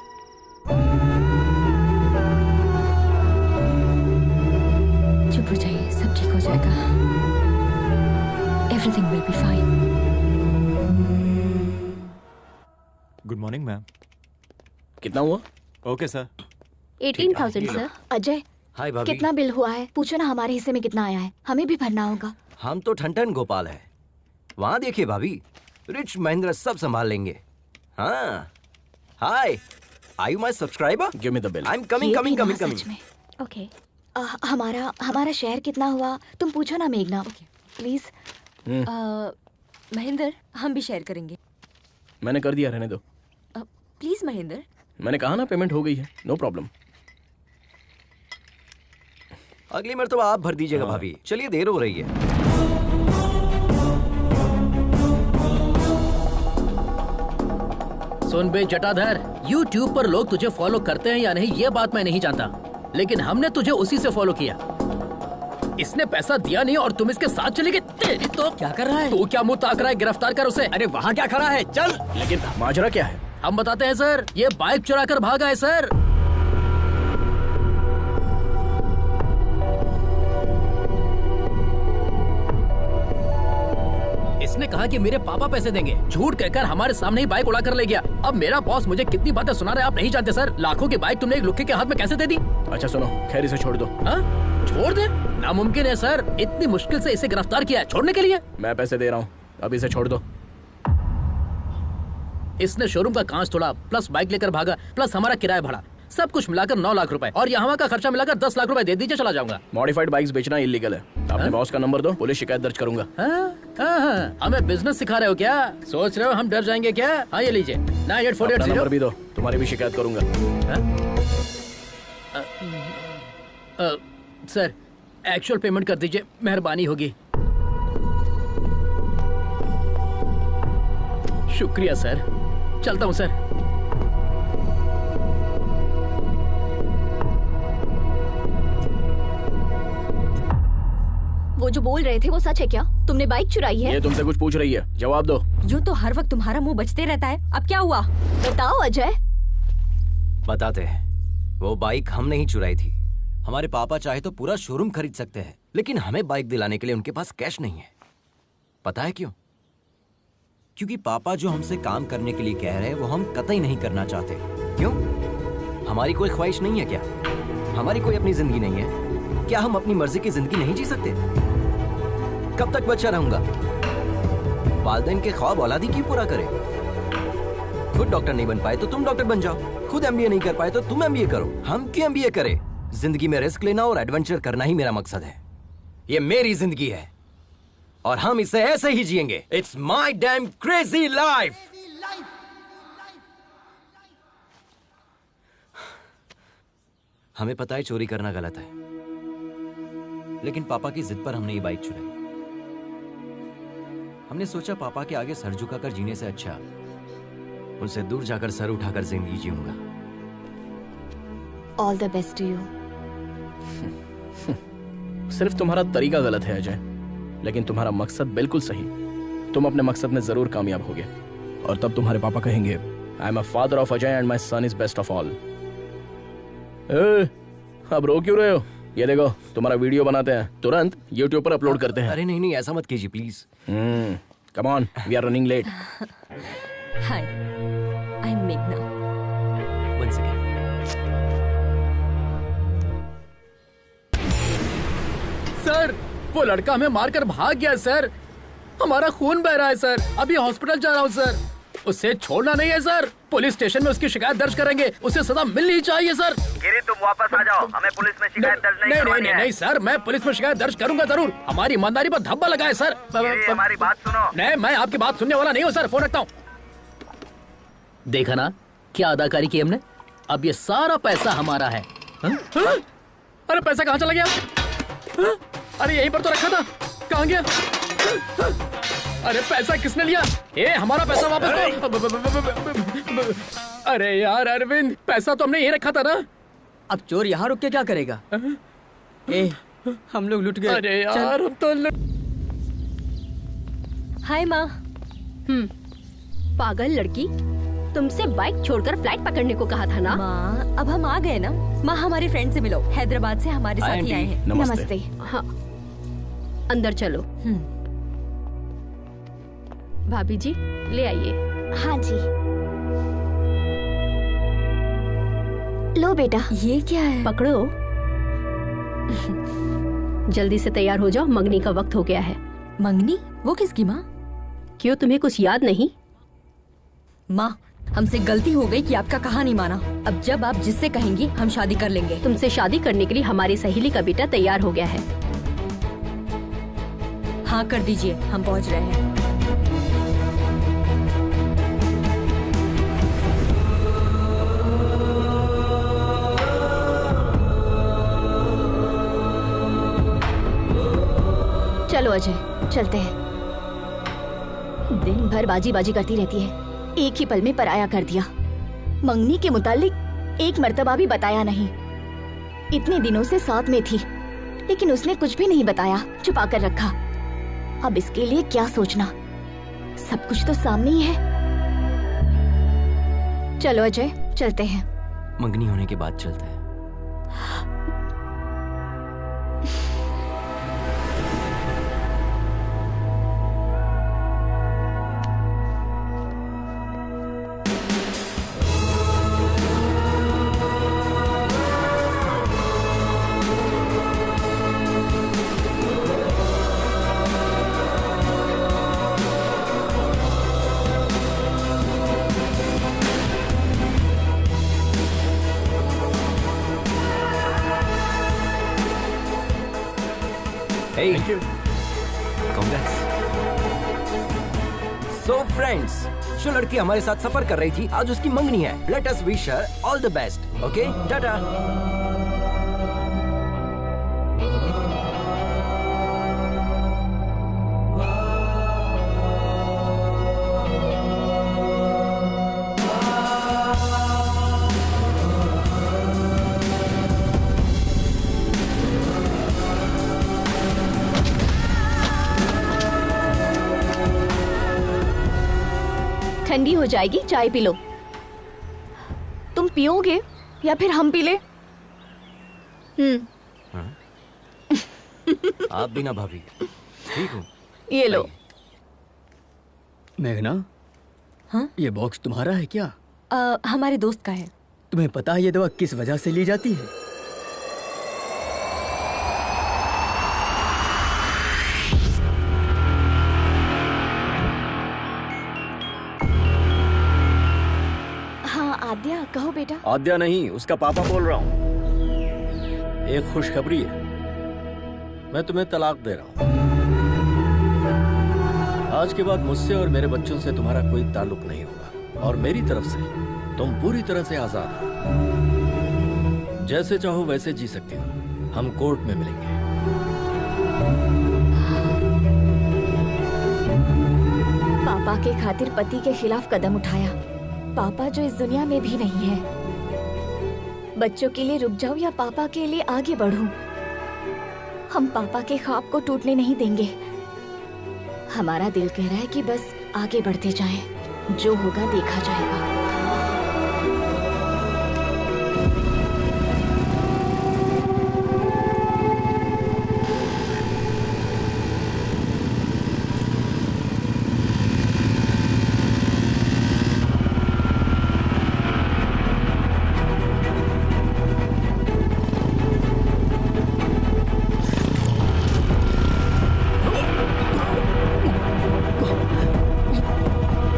Everything will be fine. Good morning ma'am. कितना हुआ? Okay sir. 18,000 सर। अजय, हाय भाभी। कितना बिल हुआ है? पूछो ना हमारे हिस्से में कितना आया है, हमें भी भरना होगा। हम तो ठन गोपाल है। वहाँ देखिए भाभी, रिच महेंद्र सब संभाल लेंगे। हाँ, hi, are you my subscriber? Give me the bill. I am coming ये कमिंग भी ना, कमिंग सच कमिंग। में। ओके। हमारा शेयर कितना हुआ तुम पूछो ना मेघना, प्लीज। महेंद्र, हम भी शेयर करेंगे। मैंने कर दिया, रहने दो। प्लीज महेंद्र। मैंने कहा ना पेमेंट हो गई है, नो प्रॉब्लम। अगली मर्तबा आप भर दीजिएगा भाभी। चलिए, देर हो रही है। सुन बे जटाधर, YouTube पर लोग तुझे फॉलो करते हैं या नहीं ये बात मैं नहीं जानता, लेकिन हमने तुझे उसी से फॉलो किया। इसने पैसा दिया नहीं और तुम इसके साथ चले गए। तेरी तो क्या कर रहा है? तू क्या मुंह ताक रहा है? गिरफ्तार कर उसे। अरे वहाँ क्या खड़ा है? चल। लेकिन माजरा क्या है? हम बताते हैं सर, ये बाइक चुरा कर भागा है सर। इसने कहा कि मेरे पापा पैसे देंगे, झूठ कहकर हमारे सामने ही बाइक उड़ा कर ले गया। अब मेरा बॉस मुझे कितनी बातें सुना रहा है आप नहीं जानते सर। लाखों की बाइक तुमने एक लुक्के के हाथ में कैसे दे दी? अच्छा सुनो, खैर इसे छोड़ दो। हाँ? छोड़ दे? नामुमकिन है सर, इतनी मुश्किल से इसे गिरफ्तार किया है, छोड़ने के लिए। मैं पैसे दे रहा हूँ, अब इसे छोड़ दो। इसने शोरूम का कांच तोड़ा, प्लस बाइक लेकर भागा, प्लस हमारा किराया भरा, सब कुछ मिलाकर 9 लाख रुपए, और यहाँ का खर्चा मिलाकर 10 लाख रुपए दे दीजिए, चला जाऊंगा। मॉडिफाइड बाइक्स बेचना इलीगल है। अपने बॉस का नंबर दो, पुलिस शिकायत दर्ज करूंगा। हमें बिजनेस सिखा रहे हो क्या? सोच रहे हो हम डर जाएंगे क्या? हाँ ये लीजिए, 9848 नंबर भी दो, तुम्हारी भी शिकायत करूंगा। सर एक्चुअल पेमेंट कर दीजिए, मेहरबानी होगी। शुक्रिया सर, चलता हूँ सर। वो जो बोल रहे थे वो सच है क्या? तुमने बाइक चुराई है? ये तुमसे कुछ पूछ रही है, जवाब दो। यूं तो हर वक्त तुम्हारा मुंह बचते रहता है, अब क्या हुआ? बताओ अजय। बताते हैं। वो बाइक हम नहीं चुराई थी। हमारे पापा चाहे तो पूरा शोरूम खरीद सकते हैं, लेकिन हमें बाइक दिलाने के लिए उनके पास कैश नहीं है। पता है क्यों? क्योंकि पापा जो हमसे काम करने के लिए कह रहे हैं वो हम कतई नहीं करना चाहते। क्यों? हमारी कोई ख्वाहिश नहीं है क्या? हमारी कोई अपनी जिंदगी नहीं है क्या? हम अपनी मर्जी की जिंदगी नहीं जी सकते? कब तक बच्चा रहूंगा? वालिदैन के ख्वाब औलादी क्यों पूरा करे? खुद डॉक्टर नहीं बन पाए तो तुम डॉक्टर बन जाओ, खुद एमबीए नहीं कर पाए तो तुम एमबीए करो। हम क्यों एमबीए करें? जिंदगी में रिस्क लेना और एडवेंचर करना ही मेरा मकसद है। ये मेरी जिंदगी है और हम इसे ऐसे ही जिएंगे। It's my dam crazy life. हमें पता है चोरी करना गलत है, लेकिन पापा की जिद पर हमने ये बाइक चुराई। हमने सोचा पापा के आगे सर झुकाकर जीने से अच्छा उनसे दूर जाकर सर उठाकर जिंदगी जीऊंगा। All the best to you. सिर्फ तुम्हारा तरीका गलत है अजय, लेकिन तुम्हारा मकसद बिल्कुल सही। तुम अपने मकसद में जरूर कामयाब होगे और तब तुम्हारे पापा कहेंगे I am a father of Ajay and my son is best of all. अब रो क्यों रहे हो? ये देखो तुम्हारा वीडियो बनाते हैं, तुरंत YouTube पर अपलोड करते हैं। अरे नहीं नहीं, ऐसा मत कीजिए please. Come on, we are running late. Hi, I am मेघना। One second. सर वो लड़का हमें मारकर भाग गया सर, हमारा खून बह रहा है सर, अभी हॉस्पिटल जा रहा हूँ सर। उसे छोड़ना नहीं है सर, पुलिस स्टेशन में उसकी शिकायत दर्ज करेंगे, उसे सजा मिलनी चाहिए सर। गिरी तुम वापस आ जाओ, हमें पुलिस में शिकायत दर्ज नहीं करवानी है। नहीं सर, मैं पुलिस में शिकायत दर्ज करूंगा जरूर, हमारी ईमानदारी पर धब्बा लगा है सर। गिरी हमारी बात सुनो। नहीं, मैं आपकी बात सुनने वाला नहीं हूँ सर, फोन रखता हूँ। देखा ना क्या अदाकारी की हमने, अब ये सारा पैसा हमारा है। अरे पैसा कहाँ चला गया? अरे यहीं पर तो रखा था, कहाँ गया? अरे पैसा किसने लिया? हमारा पैसा वापस दो। अरे यार अरविंद, पैसा तो हमने यहीं रखा था ना। अब चोर यहाँ रुक के क्या करेगा? हम लोग लुट गए। अरे यार अब तो हाय माँ। पागल लड़की, तुमसे बाइक छोड़कर फ्लाइट पकड़ने को कहा था ना? माँ अब हम आ गए ना। माँ हमारे फ्रेंड से मिलो, हैदराबाद से हमारे साथ ही आए हैं। नमस्ते। हाँ, अंदर चलो। भाभी जी ले आइए। हाँ जी। लो बेटा। ये क्या है? पकड़ो। जल्दी से तैयार हो जाओ, मंगनी का वक्त हो गया है। मंगनी? वो किसकी माँ? क्यों, तुम्हें कुछ याद नहीं? माँ, हमसे गलती हो गई कि आपका कहा नहीं माना। अब जब आप जिससे कहेंगी हम शादी कर लेंगे। तुमसे शादी करने के लिए हमारी सहेली का बेटा तैयार हो गया है। हाँ कर दीजिए, हम पहुँच रहे हैं। चलो अजय, चलते हैं। दिन भर बाजी बाजी करती रहती है, एक ही पल में पराया कर दिया। मंगनी के मुतालिक एक मर्तबा भी बताया नहीं। इतने दिनों से साथ में थी, लेकिन उसने कुछ भी नहीं बताया, छुपा कर रखा। अब इसके लिए क्या सोचना, सब कुछ तो सामने ही है। चलो अजय, चलते हैं। मंगनी होने के बाद चलते हैं। Hey, Thank you. Congrats. So friends, जो लड़की हमारे साथ सफर कर रही थी, आज उसकी मंगनी है। Let us wish her all the best. Okay? Tata. ठंडी हो जाएगी, चाय पी लो। तुम पियोगे या फिर हम पी ले? आप भी ना भाभी, ठीक हूँ। ये लो। मेघना, हाँ? ये बॉक्स तुम्हारा है क्या? हमारे दोस्त का है। तुम्हें पता है ये दवा किस वजह से ली जाती है? हाँ आद्या, कहो बेटा। आद्या नहीं, उसका पापा बोल रहा हूँ। एक खुशखबरी है, मैं तुम्हें तलाक दे रहा हूँ। आज के बाद मुझसे और मेरे बच्चों से तुम्हारा कोई ताल्लुक नहीं होगा, और मेरी तरफ से तुम पूरी तरह से आजाद हो। जैसे चाहो वैसे जी सकती हो। हम कोर्ट में मिलेंगे। पापा के खातिर पति के खिलाफ कदम उठाया। पापा जो इस दुनिया में भी नहीं है। बच्चों के लिए रुक जाऊं या पापा के लिए आगे बढ़ूं? हम पापा के ख्वाब को टूटने नहीं देंगे। हमारा दिल कह रहा है कि बस आगे बढ़ते जाएं। जो होगा देखा जाएगा।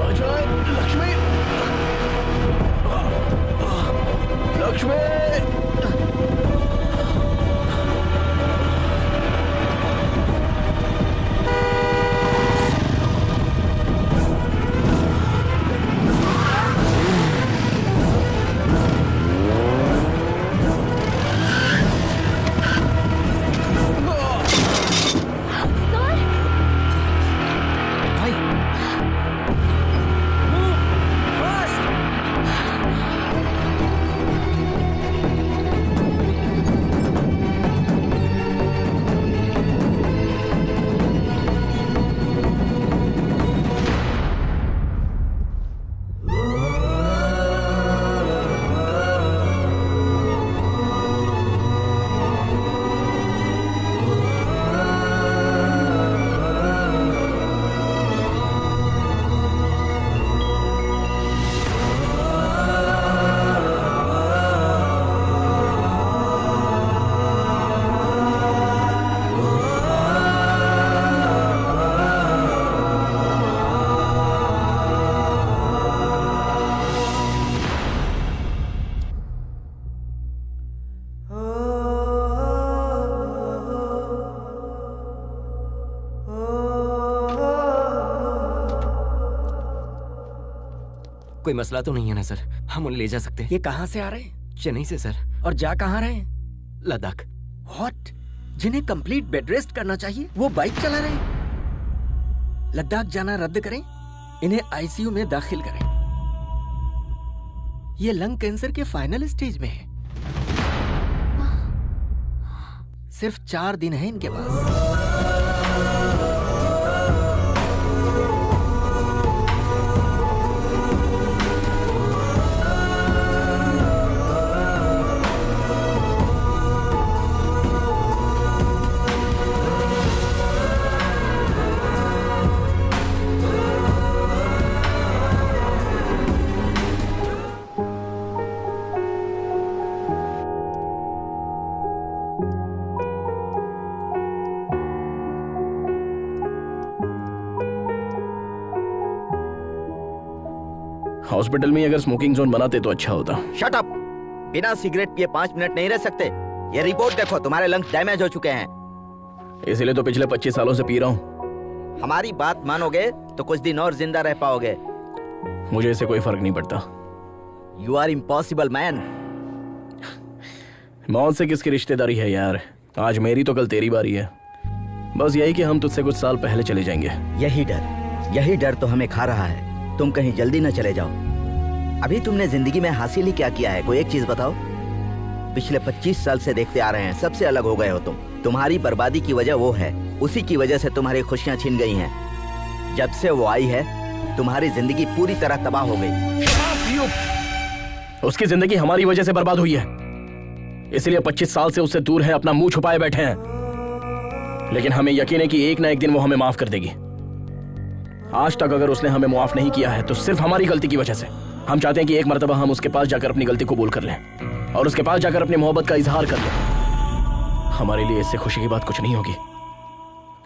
अजय, लक्ष्मी, कोई मसला तो नहीं है ना सर? हम उन्हें ले जा सकते हैं। ये कहाँ से आ रहे हैं? चेन्नई से सर। और जा कहाँ रहे हैं? लद्दाख। व्हाट? जिन्हें कंप्लीट बेड रेस्ट करना चाहिए वो बाइक चला रहे हैं। लद्दाख जाना रद्द करें, इन्हें आईसीयू में दाखिल करें। ये लंग कैंसर के फाइनल स्टेज में है। सिर्फ 4 दिन है इनके पास। हॉस्पिटल में अगर स्मोकिंग जोन बनाते तो अच्छा होता। Shut up! बिना सिगरेट पिए 5 मिनट नहीं रह सकते। ये रिपोर्ट देखो, तुम्हारे लंग्स डैमेज हो चुके हैं। इसीलिए तो पिछले 25 सालों से पी रहा हूँ। हमारी बात मानोगे तो कुछ दिन और जिंदा रह पाओगे। मुझे इससे कोई फर्क नहीं पड़ता। You are impossible man. मौत से किसकी रिश्तेदारी है यार? आज मेरी तो कल तेरी बारी है। बस यही कि हम तुझसे कुछ साल पहले चले जाएंगे। यही डर तो हमें खा रहा है। तुम कहीं जल्दी न चले जाओ। अभी तुमने जिंदगी में हासिल ही क्या किया है? कोई एक चीज बताओ। पिछले 25 साल से देखते आ रहे हैं, सबसे अलग हो गए हो तुम। तुम्हारी बर्बादी की वजह वो है, उसी की वजह से तुम्हारी खुशियां छिन गई हैं। जब से वो आई है तुम्हारी जिंदगी पूरी तरह तबाह हो गई। उसकी जिंदगी हमारी वजह से बर्बाद हुई है, इसलिए 25 साल से उससे दूर है, अपना मुंह छुपाए बैठे हैं। लेकिन हमें यकीन है कि एक ना एक दिन वो हमें माफ कर देगी। आज तक अगर उसने हमें माफ नहीं किया है तो सिर्फ हमारी गलती की वजह से। हम चाहते हैं कि एक मर्तबा हम उसके पास जाकर अपनी गलती कबूल कर लें और उसके पास जाकर अपनी मोहब्बत का इजहार कर लें। हमारे लिए इससे खुशी की बात कुछ नहीं होगी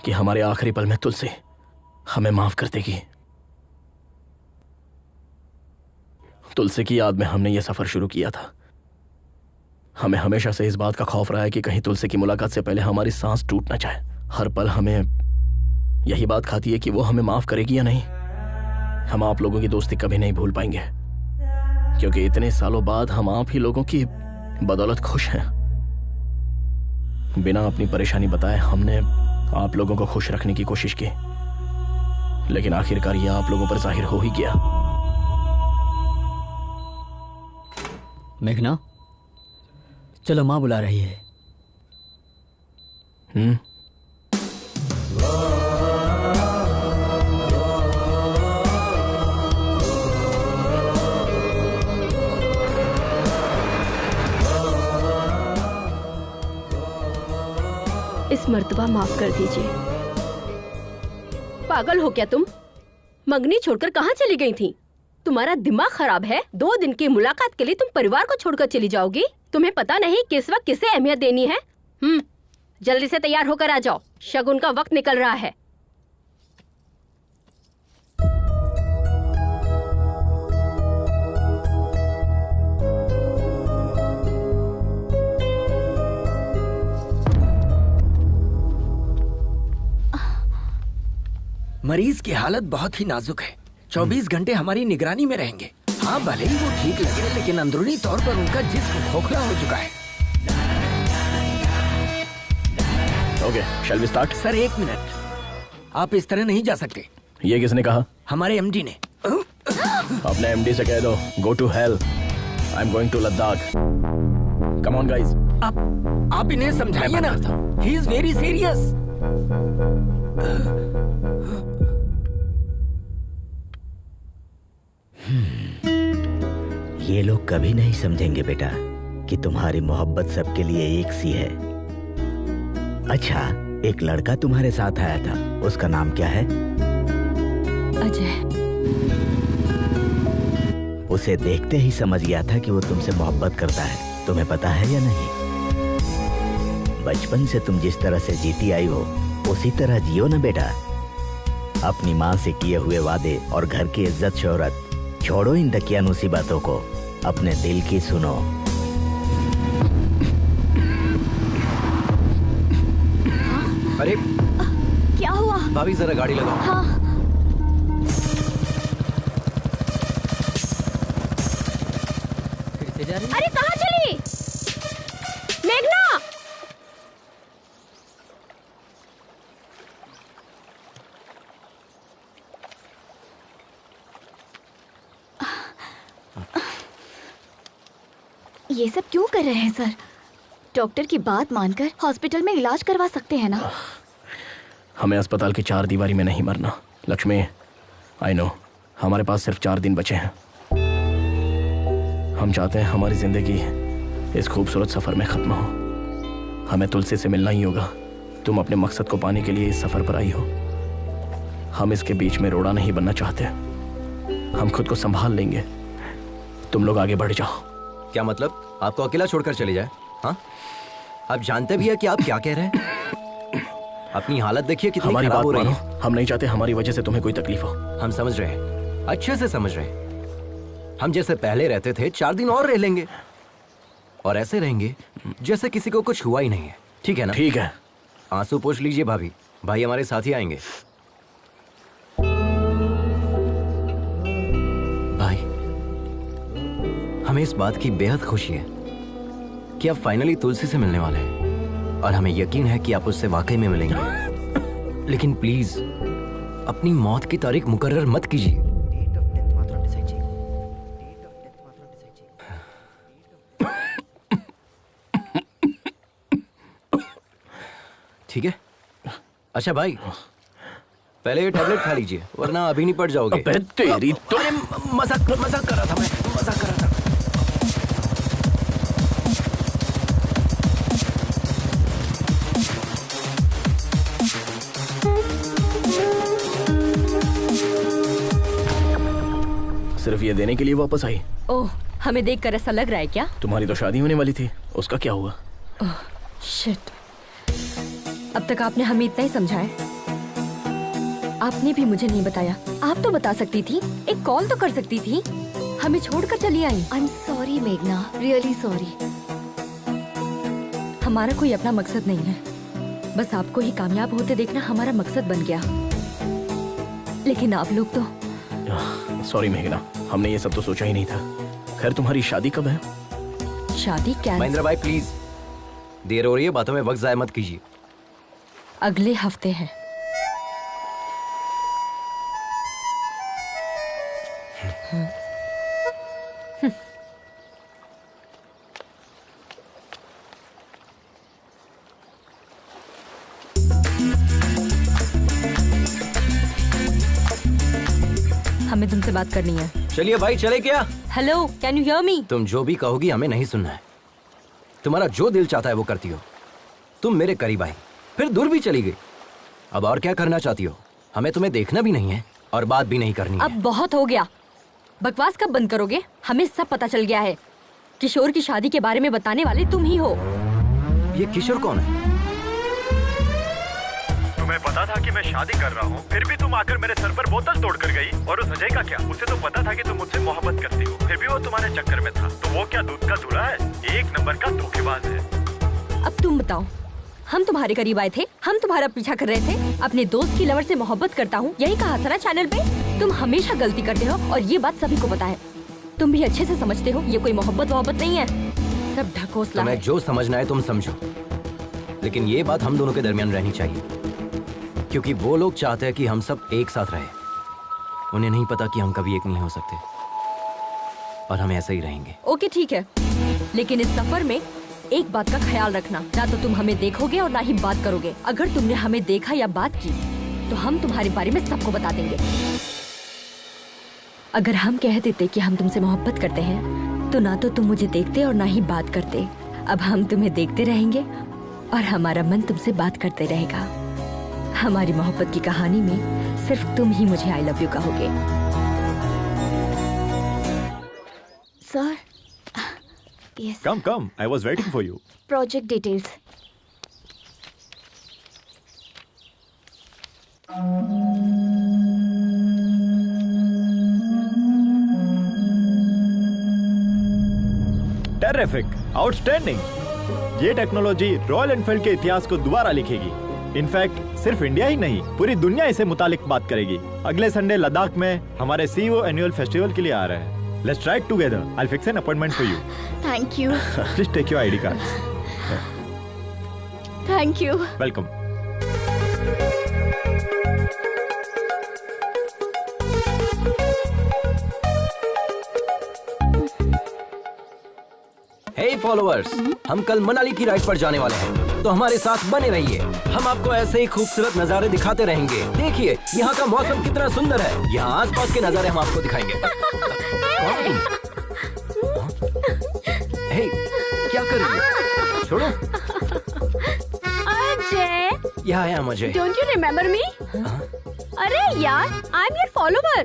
कि हमारे आखिरी पल में तुलसी हमें माफ कर देगी। तुलसी की याद में हमने यह सफर शुरू किया था। हमें हमेशा से इस बात का खौफ रहा है कि कहीं तुलसी की मुलाकात से पहले हमारी सांस टूट ना जाए। हर पल हमें यही बात खाती है कि वो हमें माफ करेगी या नहीं। हम आप लोगों की दोस्ती कभी नहीं भूल पाएंगे, क्योंकि इतने सालों बाद हम आप ही लोगों की बदौलत खुश हैं। बिना अपनी परेशानी बताए हमने आप लोगों को खुश रखने की कोशिश की, लेकिन आखिरकार यह आप लोगों पर जाहिर हो ही गया। मेघना, चलो माँ बुला रही है। इस मर्तबा माफ कर दीजिए। पागल हो क्या तुम? मंगनी छोड़कर कहाँ चली गई थी? तुम्हारा दिमाग खराब है? 2 दिन की मुलाकात के लिए तुम परिवार को छोड़कर चली जाओगी? तुम्हें पता नहीं किस वक्त किसे अहमियत देनी है? जल्दी से तैयार होकर आ जाओ, शगुन का वक्त निकल रहा है। मरीज की हालत बहुत ही नाजुक है। 24 घंटे हमारी निगरानी में रहेंगे। हाँ, भले ही वो ठीक लगे, लेकिन अंदरूनी तौर पर उनका जिस्म खोखला हो चुका है। Okay, shall we start? Sir 1 minute, आप इस तरह नहीं जा सकते। ये किसने कहा? हमारे एमडी ने। अपने एमडी से कह दो, go to hell, I am going to Ladakh. Come on guys. आप इन्हें समझाइए ना, ही इज वेरी सीरियस। ये लोग कभी नहीं समझेंगे बेटा कि तुम्हारी मोहब्बत सबके लिए एक सी है। अच्छा, एक लड़का तुम्हारे साथ आया था, उसका नाम क्या है? अजय। उसे देखते ही समझ गया था कि वो तुमसे मोहब्बत करता है। तुम्हें पता है या नहीं? बचपन से तुम जिस तरह से जीती आई हो उसी तरह जियो ना बेटा। अपनी माँ से किए हुए वादे और घर की इज्जत शोहरत छोड़ो, इन दकियानूसी बातों को, अपने दिल की सुनो। अरे क्या हुआ? भाभी जरा गाड़ी लगाओ। हाँ। जा रही? अरे कहाँ चली मेघना? ये सब क्यों कर रहे हैं सर? डॉक्टर की बात मानकर हॉस्पिटल में इलाज करवा सकते हैं ना? हमें अस्पताल की 4 दीवारी में नहीं मरना लक्ष्मी। आई नो हमारे पास सिर्फ 4 दिन बचे हैं। हम चाहते हैं हमारी जिंदगी इस खूबसूरत सफर में खत्म हो। हमें तुलसी से मिलना ही होगा। तुम अपने मकसद को पाने के लिए इस सफर पर आई हो। हम इसके बीच में रोड़ा नहीं बनना चाहते। हम खुद को संभाल लेंगे। तुम लोग आगे बढ़ जाओ। क्या मतलब आपको अकेला छोड़कर चले जाए? हाँ, आप जानते भी है कि आप क्या कह रहे हैं? अपनी हालत देखिए कितनी हमारी खराब बात हो रही मानो। है। हम नहीं चाहते हमारी वजह से तुम्हें कोई तकलीफ हो। हम समझ रहे हैं, अच्छे से समझ रहे हैं। हम जैसे पहले रहते थे 4 दिन और रह लेंगे और ऐसे रहेंगे जैसे किसी को कुछ हुआ ही नहीं है। ठीक है ना? ठीक है। आंसू पोंछ लीजिए भाभी, भाई हमारे साथ ही आएंगे। भाई, हमें इस बात की बेहद खुशी है कि आप फाइनली तुलसी से मिलने वाले हैं और हमें यकीन है कि आप उससे वाकई में मिलेंगे। लेकिन प्लीज अपनी मौत की तारीख मुकर्रर मत कीजिए। ठीक है? अच्छा भाई, पहले ये टैबलेट खा लीजिए वरना अभी नहीं पड़ जाओगे। अबे तेरी तो मजाक कर रहा था मैं, मजाक कर रहा था। सिर्फ ये देने के लिए वापस आई? ओह, हमें देखकर ऐसा लग रहा है क्या? तुम्हारी तो शादी होने वाली थी, उसका क्या हुआ? ओह, शिट। अब तक आपने हमें इतना ही समझाया। आपने भी मुझे नहीं बताया। आप तो बता सकती थी, एक कॉल तो कर सकती थी। हमें छोड़कर चली आई। आई एम सॉरी मेघना, रियली सॉरी। हमारा कोई अपना मकसद नहीं है, बस आपको ही कामयाब होते देखना हमारा मकसद बन गया। लेकिन आप लोग तो। सॉरी मेघना, हमने ये सब तो सोचा ही नहीं था। खैर तुम्हारी शादी कब है? शादी क्या? महेंद्र भाई प्लीज, देर हो रही है, बातों में वक्त जाया मत कीजिए। अगले हफ्ते है। हमें तुमसे बात करनी है। चलिए भाई, चले क्या? Hello, can you hear me? तुम जो भी कहोगी हमें नहीं सुनना है। तुम्हारा जो दिल चाहता है वो करती हो। तुम मेरे करीब आई, फिर दूर भी चली गई। अब और क्या करना चाहती हो? हमें तुम्हें देखना भी नहीं है और बात भी नहीं करनी है। अब बहुत हो गया। बकवास कब बंद करोगे? हमें सब पता चल गया है। किशोर की शादी के बारे में बताने वाले तुम ही हो। ये किशोर कौन है? तुम्हें पता था कि मैं शादी कर रहा हूँ, फिर भी तुम आकर मेरे सर पर बोतल तोड़ कर गई। और उस अजय का क्या? उसे तो पता था कि तुम मुझसे मोहब्बत करती हो, फिर भी वो तुम्हारे चक्कर में था। तो वो क्या दूध का धुला है? 1 नंबर का धोखेबाज है। अब तुम बताओ, हम तुम्हारे करीब आए थे, हम तुम्हारा पीछा कर रहे थे। अपने दोस्त की लवर से मोहब्बत करता हूँ, यही कहा था ना चैनल पे। तुम हमेशा गलती करते हो और ये बात सभी को पता है। तुम भी अच्छे से समझते हो ये कोई मोहब्बत नहीं है, सब ढकोसला है। तुम्हें जो समझना है तुम समझो, लेकिन ये बात हम दोनों के दरमियान रहनी चाहिए, क्योंकि वो लोग चाहते हैं कि हम सब एक साथ रहें। उन्हें नहीं पता कि हम कभी एक नहीं हो सकते और हम ऐसे ही रहेंगे। ओके ठीक है, लेकिन इस सफर में एक बात का ख्याल रखना, ना तो तुम हमें देखोगे और ना ही बात करोगे। अगर तुमने हमें देखा या बात की तो हम तुम्हारे बारे में सबको बता देंगे। अगर हम कह देते कि हम तुमसे मोहब्बत करते हैं तो ना तो तुम मुझे देखते और ना ही बात करते। अब हम तुम्हें देखते रहेंगे और हमारा मन तुमसे बात करते रहेगा। हमारी मोहब्बत की कहानी में सिर्फ तुम ही मुझे आई लव यू कहोगे। Sir, yes. Come. I was waiting for you. Project details. Terrific, outstanding. ये टेक्नोलॉजी रॉयल एनफील्ड के इतिहास को दोबारा लिखेगी। इनफैक्ट सिर्फ इंडिया ही नहीं, पूरी दुनिया इसे मुतालिक बात करेगी। अगले संडे लद्दाख में हमारे सीईओ एनुअल फेस्टिवल के लिए आ रहे हैं। Let's try it together. I'll fix an appointment for you. Thank you. Please take your ID cards. Thank you. Welcome. Hey followers, हम कल मनाली की राइड पर जाने वाले हैं, तो हमारे साथ बने रहिए। हम आपको ऐसे ही खूबसूरत नजारे दिखाते रहेंगे। देखिए यहाँ का मौसम कितना सुंदर है। यहाँ आसपास के नजारे हम आपको दिखाएंगे। हे, क्या कर रही है? छोड़ो। अजय, यहाँ आया मुझे। Don't you remember me? अरे यार, आई एम योर फॉलोवर।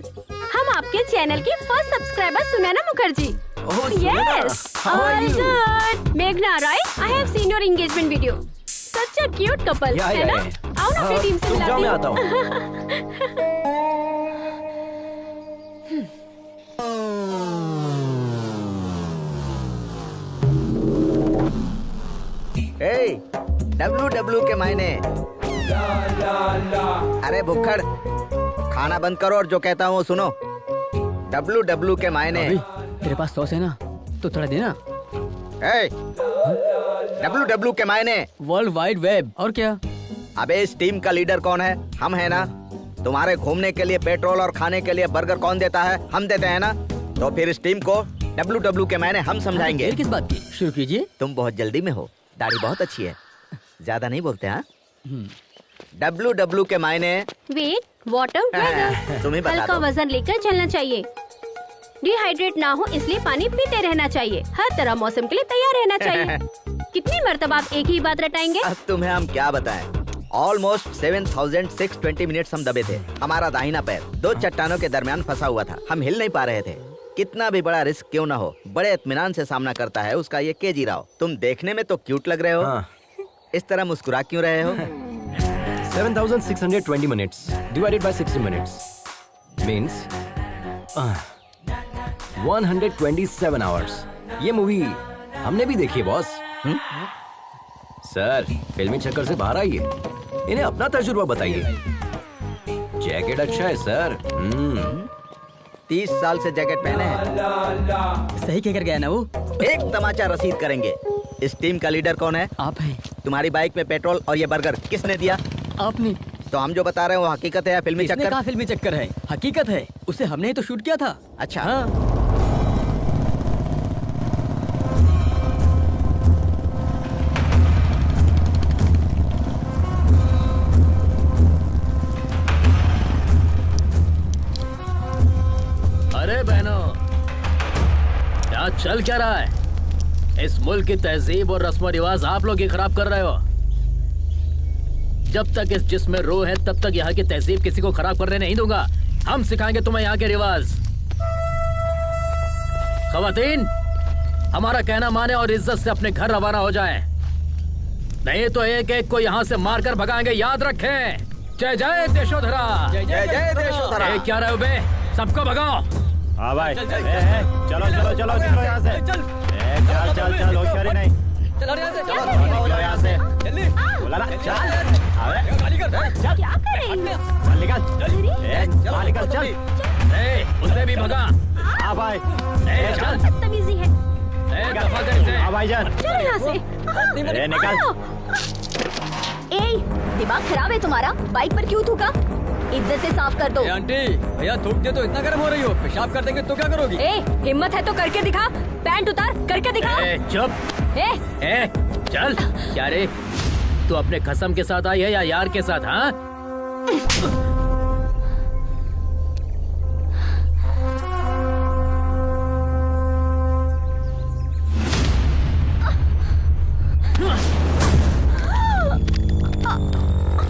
हम आपके चैनल की first subscriber Sunaina Mukherjee. Yes, all good. Meghna, right? I have seen your engagement video. Such a cute couple, है ना? आओ ना अपनी टीम से मिलाती हूँ। मैं आता हूँ। Hey, WW के मायने। अरे भुक्खड़, खाना बंद करो और जो कहता हूँ सुनो। WW के मायने। तेरे पास सॉस है ना, तो थोड़ा देना। WW के मायने वर्ल्ड वाइड वेब। और क्या? अबे इस टीम का लीडर कौन है? हम है ना। तुम्हारे घूमने के लिए पेट्रोल और खाने के लिए बर्गर कौन देता है? हम देते हैं ना। तो फिर इस टीम को WW के मायने हम समझाएंगे। किस बात की? शुरू कीजिए। तुम बहुत जल्दी में हो, दाढ़ी बहुत अच्छी है, ज्यादा नहीं बोलते हाँ? WW के मायने वेट, वाटर, वेदर। तुम्हें बता हल्का दो। वजन लेकर चलना चाहिए। डिहाइड्रेट ना हो इसलिए पानी पीते रहना चाहिए। हर तरह मौसम के लिए तैयार रहना चाहिए। कितनी मर्तबा आप एक ही बात रटाएंगे? अब तुम्हें हम क्या बताएं? ऑलमोस्ट 7620 मिनट्स हम दबे थे। हमारा दाहिना पैर दो चट्टानों के दरमियान फंसा हुआ था। हम हिल नहीं पा रहे थे। कितना भी बड़ा रिस्क क्यों ना हो, बड़े इत्मीनान से सामना करता है उसका ये केजी राव। तुम देखने में तो क्यूट लग रहे हो। हाँ। इस तरह मुस्कुरा क्यों रहे हो? 7620 minutes divided by 60 minutes means 127 hours। ये मूवी हमने भी देखी है बॉस। सर, फिल्मी चक्कर से बाहर आइए, इन्हें अपना तजुर्बा बताइए। जैकेट अच्छा है सर। 30 साल से जैकेट पहने हैं। सही कह कर गया ना वो। एक तमाचा रसीद करेंगे। इस टीम का लीडर कौन है? आप हैं। तुम्हारी बाइक में पेट्रोल और ये बर्गर किसने दिया? आपने। तो हम जो बता रहे हैं वो हकीकत है या फिल्मी इसने चक्कर? कहा फिल्मी चक्कर है, हकीकत है। उसे हमने ही तो शूट किया था। अच्छा। हाँ। अरे बहनों, क्या चल क्या रहा है? इस मुल्क की तहजीब और रस्म रिवाज आप लोग ही खराब कर रहे हो। जब तक इस जिस्म में रूह है तब तक यहाँ की तहजीब किसी को खराब करने नहीं दूंगा। हम सिखाएंगे तुम्हें यहाँ के रिवाज। खवातीन, हमारा कहना माने और इज्जत से अपने घर रवाना हो जाएं। नहीं तो एक एक को यहाँ से मारकर भगाएंगे, याद रखें। जय जय देशोधरा। जय जय देशोधरा। क्या रहे हो बे? सबको भगाओ। हाँ भाई, चलो चलो चलो चलो यहाँ से। चल चल चल, होशियारी नहीं। चलो यहाँ से। जल्दी। बोला ना, चल। क्या करेंगे? चल निकल। चल निकल, चल। उसे भी भगा। हाँ भाई। चल। बदतमीजी है। दफा कर इसे। हाँ भाईजान। चल यहाँ से। निकल। ए, दिमाग खराब है तुम्हारा? बाइक पर क्यों थूका? इज्जत से साफ कर दो। आंटी, भैया थूक दे तो इतना गर्म हो रही हो, पेशाब कर देंगे तो क्या करोगी? हिम्मत है तो करके दिखा। पैंट उतार, करके दिखा। चुप। चल। क्या रे, तू अपने कसम के साथ आई है या यार के साथ? हाँ,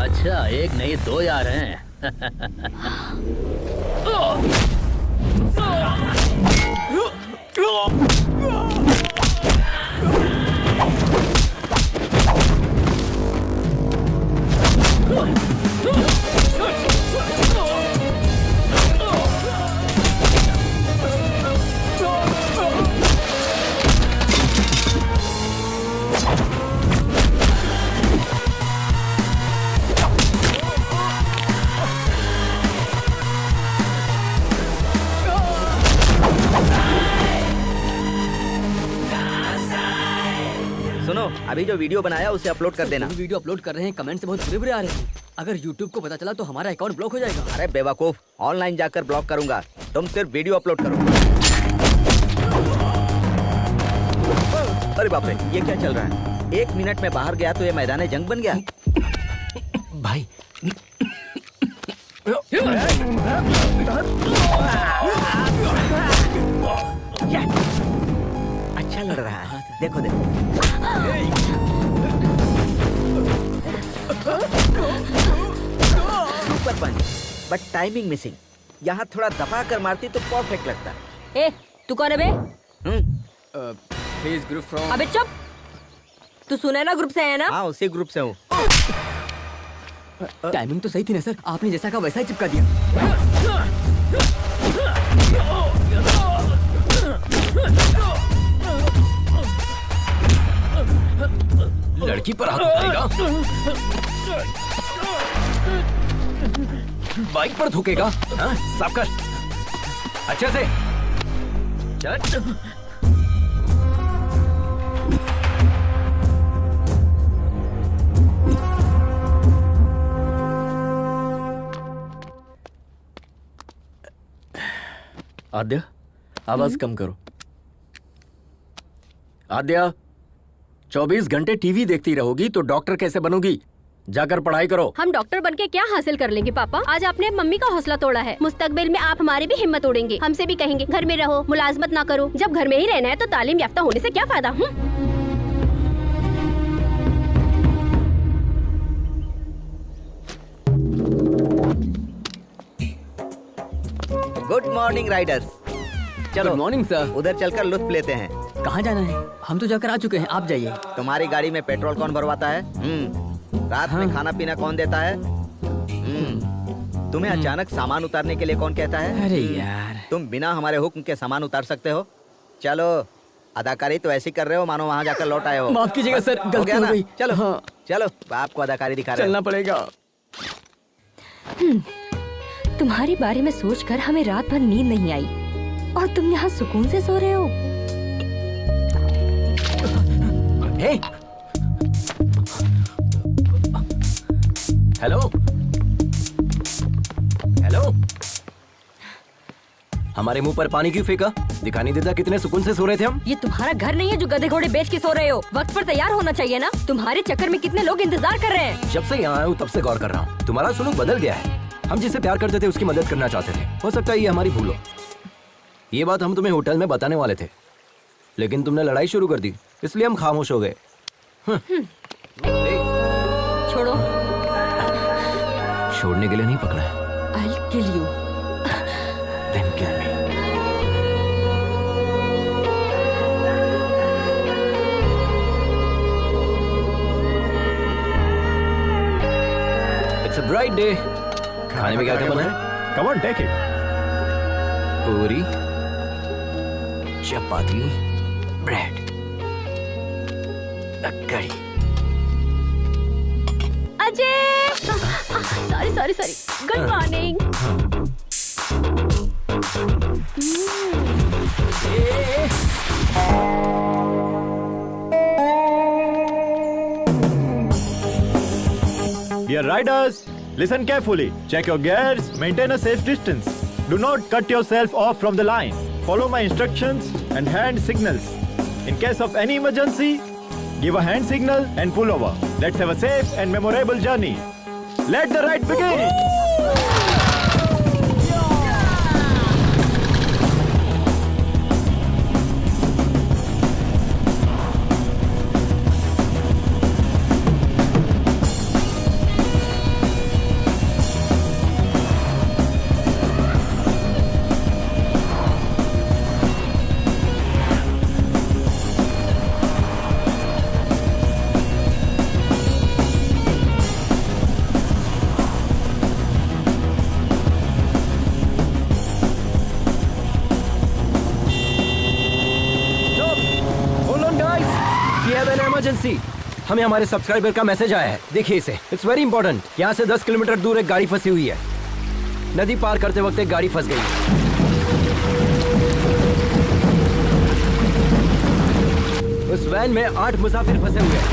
अच्छा, एक नहीं दो यार हैं। अभी जो वीडियो बनाया उसे अपलोड कर देना। वीडियो अपलोड कर रहे हैं, कमेंट से बहुत बुरे आ रहे हैं। अगर YouTube को पता चला तो हमारा अकाउंट ब्लॉक हो जाएगा। अरे बेवकूफ, ऑनलाइन जाकर ब्लॉक करूंगा, तुम सिर्फ वीडियो अपलोड करो। अरे बाप रे, ये क्या चल रहा है? 1 मिनट में बाहर गया तो ये मैदान जंग बन गया। भाई अच्छा लड़ रहा है, देखो देखो। Super punch, but timing missing. यहाँ थोड़ा दबा कर मारती तो परफेक्ट लगता। ए, तू कौन है बे? Group from. अबे चुप। तू सुनैना ग्रुप से है ना? हाँ, उसी ग्रुप से हूँ। टाइमिंग तो सही थी ना सर, आपने जैसा कहा वैसा ही चिपका दिया। लड़की पर हाथ उठाएगा, बाइक पर थूकेगा। हाँ, साफ कर अच्छे से। चल। आद्या, आवाज कम करो। आद्या, 24 घंटे टीवी देखती रहोगी तो डॉक्टर कैसे बनोगी? जाकर पढ़ाई करो। हम डॉक्टर बनके क्या हासिल कर लेंगे पापा? आज आपने मम्मी का हौसला तोड़ा है, मुस्तकबिल में आप हमारी भी हिम्मत तोड़ेंगे। हमसे भी कहेंगे घर में रहो, मुलाजमत ना करो। जब घर में ही रहना है तो तालीम याफ्ता होने से क्या फायदा? Good morning riders. चलो। Good morning sir. उधर चलकर लुत्फ लेते हैं। कहाँ जाना है? हम तो जाकर आ चुके हैं, आप जाइए। तुम्हारी गाड़ी में पेट्रोल कौन भरवाता है? रात में खाना पीना कौन देता है? तुम्हें अचानक सामान उतारने के लिए कौन कहता है? अरे यार, तुम बिना हमारे हुक्म के सामान उतार सकते हो? चलो, अदाकारी तो ऐसी कर रहे हो मानो वहाँ जाकर लौट आए हो। माफ कीजिएगा सर, गलती हो गई। चलो हाँ। चलो, बाप को अदाकारी दिखा रहे हो। चलना पड़ेगा। तुम्हारे बारे में सोचकर हमें रात भर नींद नहीं आई और तुम यहाँ सुकून से सो रहे हो। हे, हेलो हेलो, हमारे मुंह पर पानी क्यों फेंका? दिखा नहीं देता कितने सुकून से सो रहे थे हम? ये तुम्हारा घर नहीं है जो गधे घोड़े बेच के सो रहे हो। वक्त पर तैयार होना चाहिए ना। तुम्हारे चक्कर में कितने लोग इंतजार कर रहे हैं। जब से यहाँ आया हूँ तब से गौर कर रहा हूँ, तुम्हारा सुलूक बदल गया है। हम जिसे प्यार करते थे उसकी मदद करना चाहते थे। हो सकता है ये हमारी भूल हो। ये बात हम तुम्हें होटल में बताने वाले थे, लेकिन तुमने लड़ाई शुरू कर दी, इसलिए हम खामोश हो गए। छोड़ो। छोड़ने के लिए नहीं पकड़ा है। I'll kill you. Then kill me. It's a bright day. खाने में क्या क्या बना है? Come on, take it. पूरी, चपाती, ब्रेड, कड़ी। Ajay, sorry good morning. Dear riders, listen carefully. Check your gears, maintain a safe distance. Do not cut yourself off from the line. Follow my instructions and hand signals. In case of any emergency, give a hand signal and pull over. Let's have a safe and memorable journey. Let the ride begin! Emergency, हमें हमारे subscriber का message आया है। देखिए इसे, it's very important. यहाँ से 10 kilometre दूर एक गाड़ी फंसी हुई है। नदी पार करते वक्त एक गाड़ी फंस गई। उस वैन में 8 मुसाफिर फंसे हुए हैं।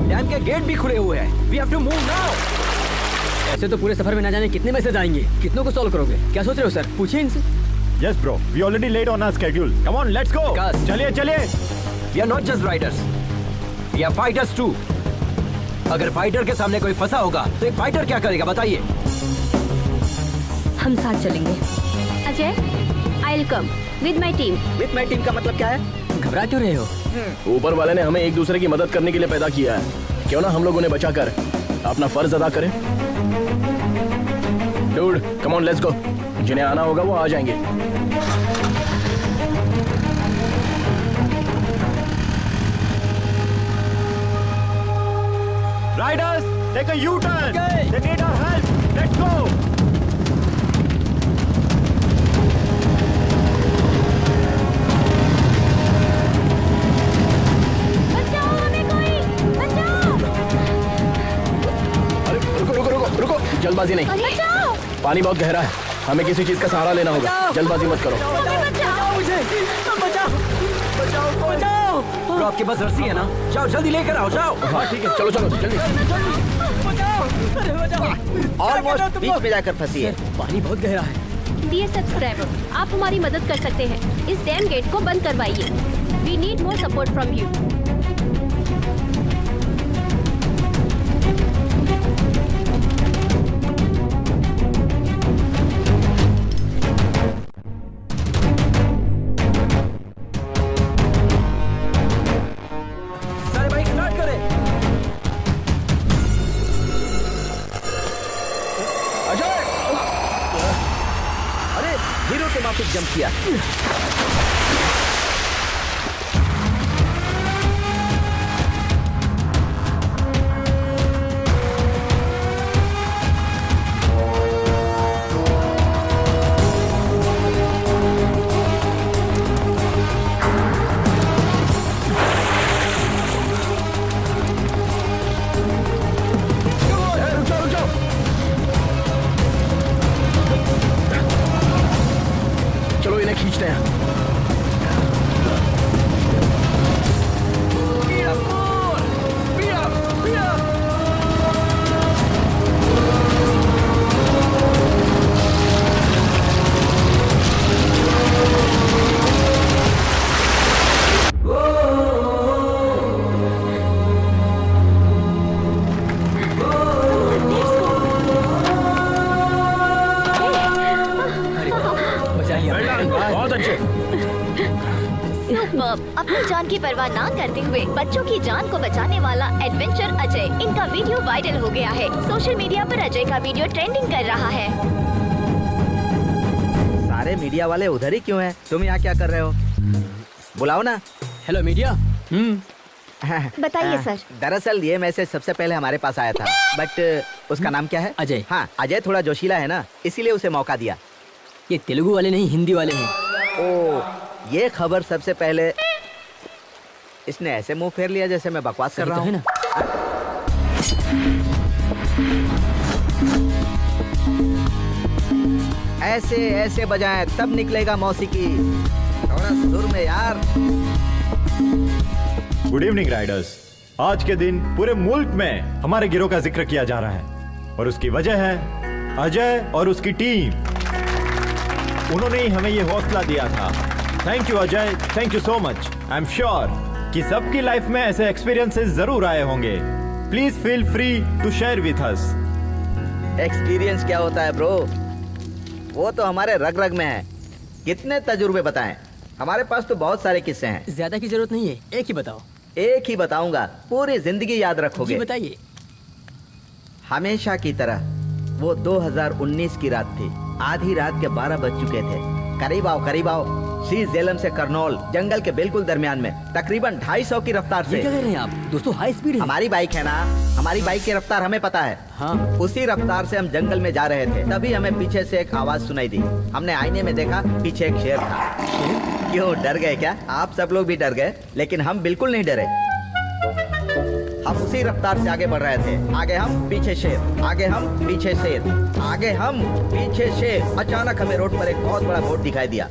डैम के गेट भी खुले हुए हैं। We have to move now. ऐसे तो पूरे सफर में ना जाने कितने मैसेज आएंगे, कितनों को सॉल्व करोगे? क्या सोच रहे हो सर? पूछिए इनसे। Yes bro, we already late on our schedule. Come on, let's go. चलिए चलिए। We are not just riders. We are fighters too. अगर फाइटर के सामने कोई फंसा होगा तो एक फाइटर क्या करेगा बताइए? हम साथ चलेंगे। Ajay, I will come with my team. With my team का मतलब क्या है? घबरा क्यों रहे हो? ऊपर वाले ने हमें एक दूसरे की मदद करने के लिए पैदा किया है। क्यों ना हम लोग उन्हें बचाकर अपना फर्ज अदा करें? Dude, come on let's go. जिन्हें आना होगा वो आ जाएंगे। Riders, take a U-turn. They need our help. Let's go. बचाओ हमें कोई, बचाओ। अरे रुको, जल्दबाजी नहीं। बचाओ। पानी बहुत गहरा है, हमें किसी चीज का सहारा लेना होगा। जल्दबाजी मत करो। तो आपके पास रस्सी है ना? जाओ जल्दी लेकर आओ, जाओ। हाँ ठीक है, चलो जल्दी। ऑलमोस्ट बीच में जाकर फंसी है। पानी बहुत गहरा है। डियर सब्सक्राइबर, आप हमारी मदद कर सकते हैं। इस डैम गेट को बंद करवाइए। We need more support from you. Jump किया। चलो इन्हें खींचते हैं। अपनी जान की परवाह ना करते हुए बच्चों की जान को बचाने वाला एडवेंचर अजय, इनका वीडियो वायरल हो गया है। सोशल मीडिया पर अजय का वीडियो ट्रेंडिंग कर रहा है। सारे मीडिया वाले उधर ही क्यों हैं? तुम यहाँ क्या कर रहे हो? बुलाओ ना। Hello media. बताइए सर। दरअसल ये मैसेज सबसे पहले हमारे पास आया था, बट उसका नाम क्या है? अजय। हाँ, अजय थोड़ा जोशीला है ना, इसीलिए उसे मौका दिया। ये तेलुगु वाले नहीं, हिंदी वाले हैं। ओ, ये खबर सबसे पहले इसने ऐसे मुंह फेर लिया जैसे मैं बकवास कर रहा हूँ। ऐसे ऐसे बजाएं तब निकलेगा मौसीकी। थोड़ा सुर में यार। Good evening Riders. आज के दिन पूरे मुल्क में हमारे गिरोह का जिक्र किया जा रहा है और उसकी वजह है अजय और उसकी टीम। उन्होंने ही हमें ये हौसला दिया था। Thank you Ajay, thank you so much. I am sure कि सबकी लाइफ में ऐसे एक्सपीरियंसेस जरूर आए होंगे। Please feel free to share with us. Experience क्या होता है ब्रो? वो तो हमारे रग रग में है। कितने तजुर्बे बताएं? हमारे पास तो बहुत सारे किस्से हैं। ज्यादा की जरूरत नहीं है, एक ही बताओ। एक ही बताऊंगा, पूरी जिंदगी याद रखोगे। बताइए। हमेशा की तरह वो 2019 की रात थी। आधी रात के 12 बज चुके थे। करीब आओ, करीब आओ। श्री झेलम से करनौल, जंगल के बिल्कुल दरमियान में, तकरीबन 250 की रफ्तार से। ये क्या कर रहे हैं आप? दोस्तों हाई स्पीड है। हमारी बाइक है ना, हमारी बाइक की रफ्तार हमें पता है। हाँ। उसी रफ्तार से हम जंगल में जा रहे थे, तभी हमें पीछे से एक आवाज सुनाई दी। हमने आईने में देखा, पीछे एक शेर था। क्यों, डर गए क्या? आप सब लोग भी डर गए, लेकिन हम बिल्कुल नहीं डरे। हम उसी रफ्तार से आगे बढ़ रहे थे। आगे हम, पीछे शेर, आगे हम, पीछे शेर, आगे हम, पीछे शेर। अचानक हमें रोड पर एक बहुत बड़ा बोर्ड दिखाई दिया।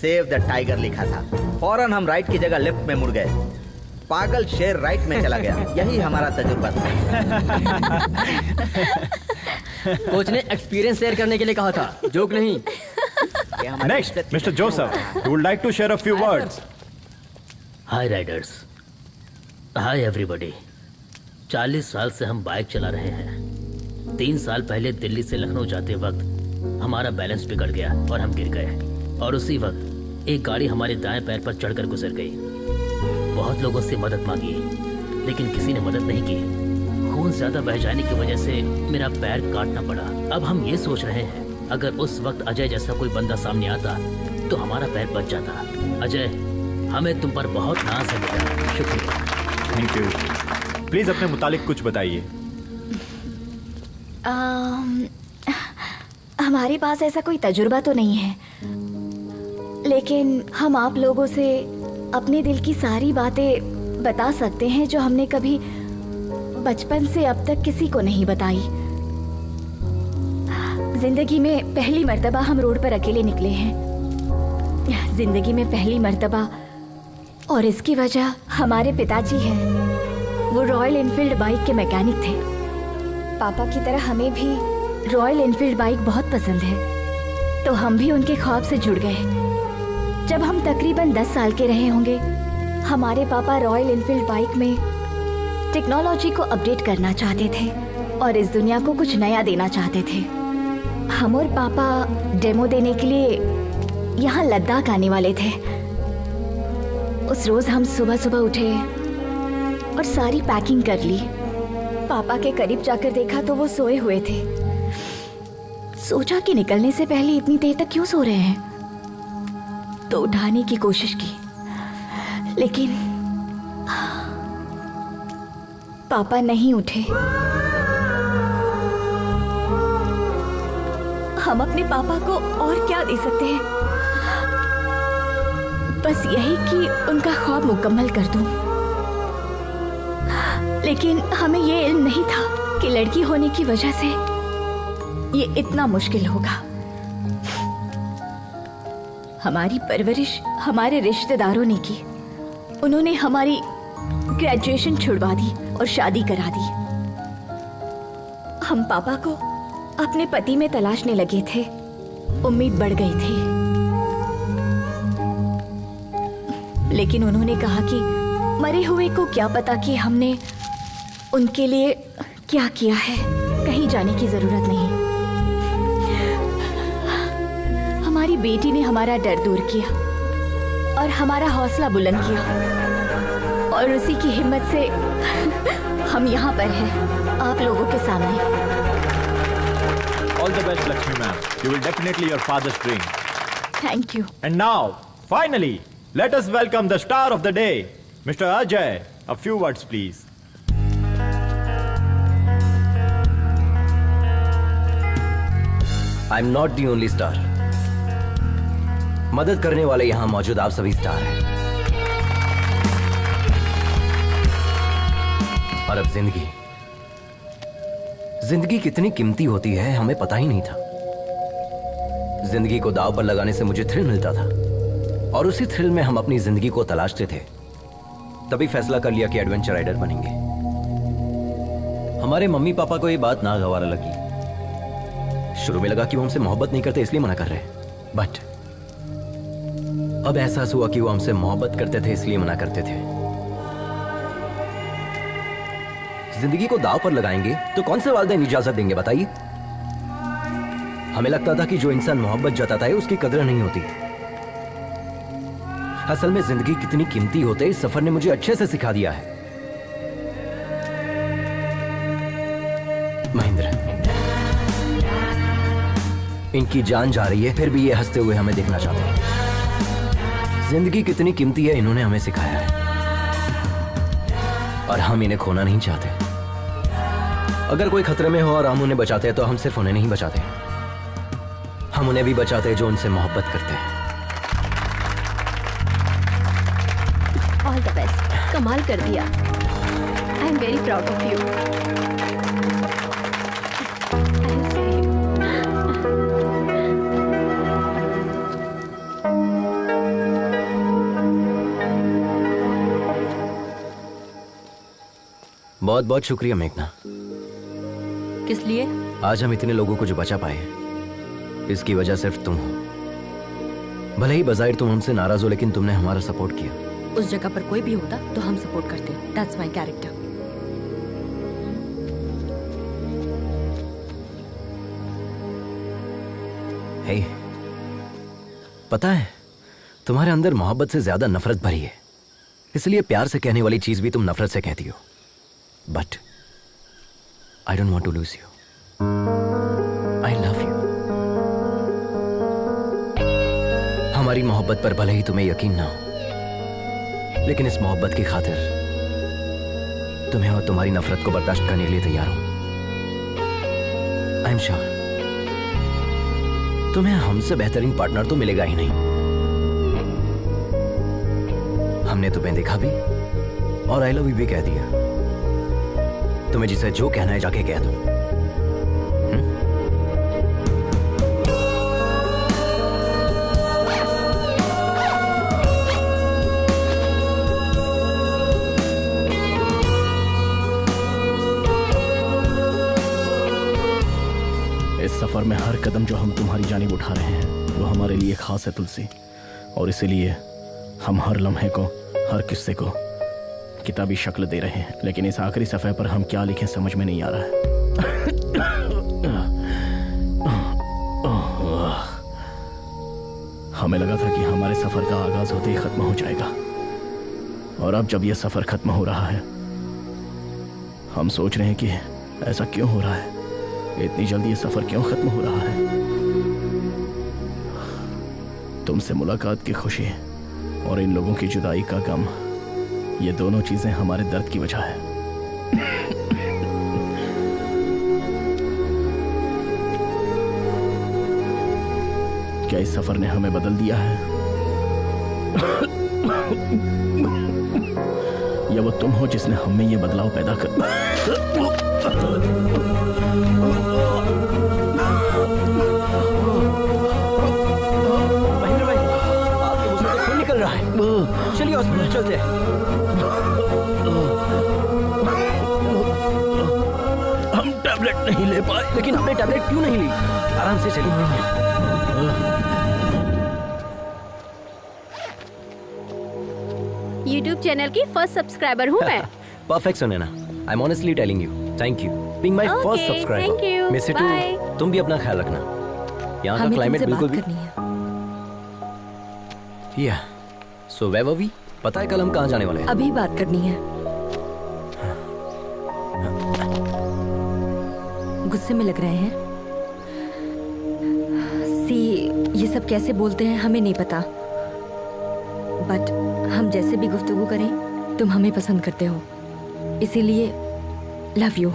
सेव द टाइगर लिखा था। फौरन हम राइट की जगह लेफ्ट में मुड़ गए। पागल शेर राइट में चला गया। यही हमारा तजुर्बा था। कोच ने एक्सपीरियंस शेयर करने के लिए कहा था, जोक नहीं। Next, Mr. Joseph, who would like to share a few words. Hi Riders, hi everybody. 40 साल से हम बाइक चला रहे हैं। 3 साल पहले दिल्ली से लखनऊ जाते वक्त हमारा बैलेंस बिगड़ गया और हम गिर गए। और उसी वक्त एक गाड़ी हमारे दाएं पैर पर चढ़कर गुजर गई। बहुत लोगों से मदद मांगी, लेकिन किसी ने मदद नहीं की। खून ज्यादा बह जाने की वजह से मेरा पैर काटना पड़ा। अब हम ये सोच रहे हैं, अगर उस वक्त अजय जैसा कोई बंदा सामने आता तो हमारा पैर बच जाता। अजय, हमें तुम पर बहुत नाज है बेटा। शुक्रिया। Thank you. प्लीज अपने मुतालिक कुछ बताइए। हमारे पास ऐसा कोई तजुर्बा तो नहीं है, लेकिन हम आप लोगों से अपने दिल की सारी बातें बता सकते हैं जो हमने कभी बचपन से अब तक किसी को नहीं बताई। जिंदगी में पहली मर्तबा हम रोड पर अकेले निकले हैं। जिंदगी में पहली मर्तबा, और इसकी वजह हमारे पिताजी हैं। वो रॉयल एनफील्ड बाइक के मैकेनिक थे। पापा की तरह हमें भी रॉयल एनफील्ड बाइक बहुत पसंद है, तो हम भी उनके ख्वाब से जुड़ गए। जब हम तकरीबन 10 साल के रहे होंगे, हमारे पापा रॉयल एनफील्ड बाइक में टेक्नोलॉजी को अपडेट करना चाहते थे और इस दुनिया को कुछ नया देना चाहते थे। हम और पापा डेमो देने के लिए यहाँ लद्दाख आने वाले थे। उस रोज हम सुबह सुबह उठे और सारी पैकिंग कर ली। पापा के करीब जाकर देखा तो वो सोए हुए थे। सोचा कि निकलने से पहले इतनी देर तक क्यों सो रहे हैं, तो उठाने की कोशिश की, लेकिन पापा नहीं उठे। हम अपने पापा को और क्या दे सकते हैं, बस यही कि उनका ख्वाब मुकम्मल कर दूं। लेकिन हमें ये इल्म नहीं था कि लड़की होने की वजह से ये इतना मुश्किल होगा। हमारी परवरिश हमारे रिश्तेदारों ने की। उन्होंने हमारी ग्रेजुएशन छुड़वा दी और शादी करा दी। हम पापा को अपने पति में तलाशने लगे थे। उम्मीद बढ़ गई थी, लेकिन उन्होंने कहा कि मरे हुए को क्या पता कि हमने उनके लिए क्या किया है। कहीं जाने की जरूरत नहीं। हमारी बेटी ने हमारा डर दूर किया और हमारा हौसला बुलंद किया, और उसी की हिम्मत से हम यहाँ पर हैं, आप लोगों के सामने। All the best, Lakshmi ma'am. You will definitely your father's dream. Thank you. And now, finally, let us welcome the star of the day, Mr. Ajay. A few words, please. I'm not the only star. मदद करने वाले यहाँ मौजूद आप सभी star हैं। और अब जिंदगी कितनी कीमती होती है हमें पता ही नहीं था। जिंदगी को दांव पर लगाने से मुझे थ्रिल मिलता था, और उसी थ्रिल में हम अपनी जिंदगी को तलाशते थे। तभी फैसला कर लिया कि एडवेंचर राइडर बनेंगे। हमारे मम्मी पापा को ये बात नागवार लगी। शुरू में लगा कि वो हमसे मोहब्बत नहीं करते इसलिए मना कर रहे हैं, बट अब एहसास हुआ कि वो हमसे मोहब्बत करते थे इसलिए मना करते थे। जिंदगी को दांव पर लगाएंगे तो कौन से वालिदैन इजाजत देंगे बताइए। हमें लगता था कि जो इंसान मोहब्बत जताता है उसकी कदर नहीं होती। असल में जिंदगी कितनी कीमती होते इस सफर ने मुझे अच्छे से सिखा दिया है। महेंद्र, इनकी जान जा रही है फिर भी ये हंसते हुए हमें देखना चाहते हैं। जिंदगी कितनी कीमती है इन्होंने हमें सिखाया है, और हम इन्हें खोना नहीं चाहते। अगर कोई खतरे में हो और हम उन्हें बचाते हैं तो हम सिर्फ उन्हें नहीं बचाते, हम उन्हें भी बचाते हैं जो उनसे मोहब्बत करते हैं। ऑल द बेस्ट, कमाल कर दिया। I am very proud of you. बहुत बहुत शुक्रिया मेघना। किस लिए? आज हम इतने लोगों को जो बचा पाए हैं, इसकी वजह सिर्फ तुम हो। भले ही बज़ाहिर तुम हमसे नाराज हो, लेकिन तुमने हमारा सपोर्ट किया। उस जगह पर कोई भी होता तो हम सपोर्ट करते। That's my character. हे, पता है तुम्हारे अंदर मोहब्बत से ज्यादा नफरत भरी है, इसलिए प्यार से कहने वाली चीज भी तुम नफरत से कहती हो। But I don't want to lose you. I love you. हमारी मोहब्बत पर भले ही तुम्हें यकीन ना हो, लेकिन इस मोहब्बत की खातिर तुम्हें और तुम्हारी नफरत को बर्दाश्त करने के लिए तैयार हूं। आई एम श्योर तुम्हें हमसे बेहतरीन पार्टनर तो मिलेगा ही नहीं। हमने तुम्हें देखा भी और आई लव यू भी कह दिया। तुम्हें जिसे जो कहना है जाके कह दो। इस सफर में हर कदम जो हम तुम्हारी जानिब उठा रहे हैं वो हमारे लिए खास है तुलसी, और इसीलिए हम हर लम्हे को, हर किस्से को किताबी शक्ल दे रहे हैं। लेकिन इस आखिरी सफ़े पर हम क्या लिखें समझ में नहीं आ रहा है। हमें लगा था कि हमारे सफर का आगाज होते ही खत्म हो जाएगा, और अब जब यह सफर खत्म हो रहा है हम सोच रहे हैं कि ऐसा क्यों हो रहा है, इतनी जल्दी ये सफर क्यों खत्म हो रहा है। तुमसे मुलाकात की खुशी और इन लोगों की जुदाई का गम, ये दोनों चीजें हमारे दर्द की वजह है। क्या इस सफर ने हमें बदल दिया है, या वो तुम हो जिसने हम में ये बदलाव पैदा कर। महेंद्र भाई, आपके मुंह से खून निकल रहा है। चलिए हॉस्पिटल चलते हैं। हम टैबलेट नहीं ले पाए। लेकिन हमने टैबलेट क्यों नहीं ली? आराम से चलिए। YouTube चैनल की फर्स्ट सब्सक्राइबर हूँ मैं। Perfect Sunaina, I am honestly telling you, thank you being my first thank you. Subscriber. Miss you too. तुम भी अपना ख्याल रखना। यहाँ का क्लाइमेट बिल्कुल भी। या सो वेयर वर वी? पता है कल हम कहाँ जाने वाले हैं? अभी बात करनी है। गुस्से में लग रहे हैं। सी, ये सब कैसे बोलते हैं हमें नहीं पता, बट हम जैसे भी गुफ्तगू करें तुम हमें पसंद करते हो, इसीलिए लव यू।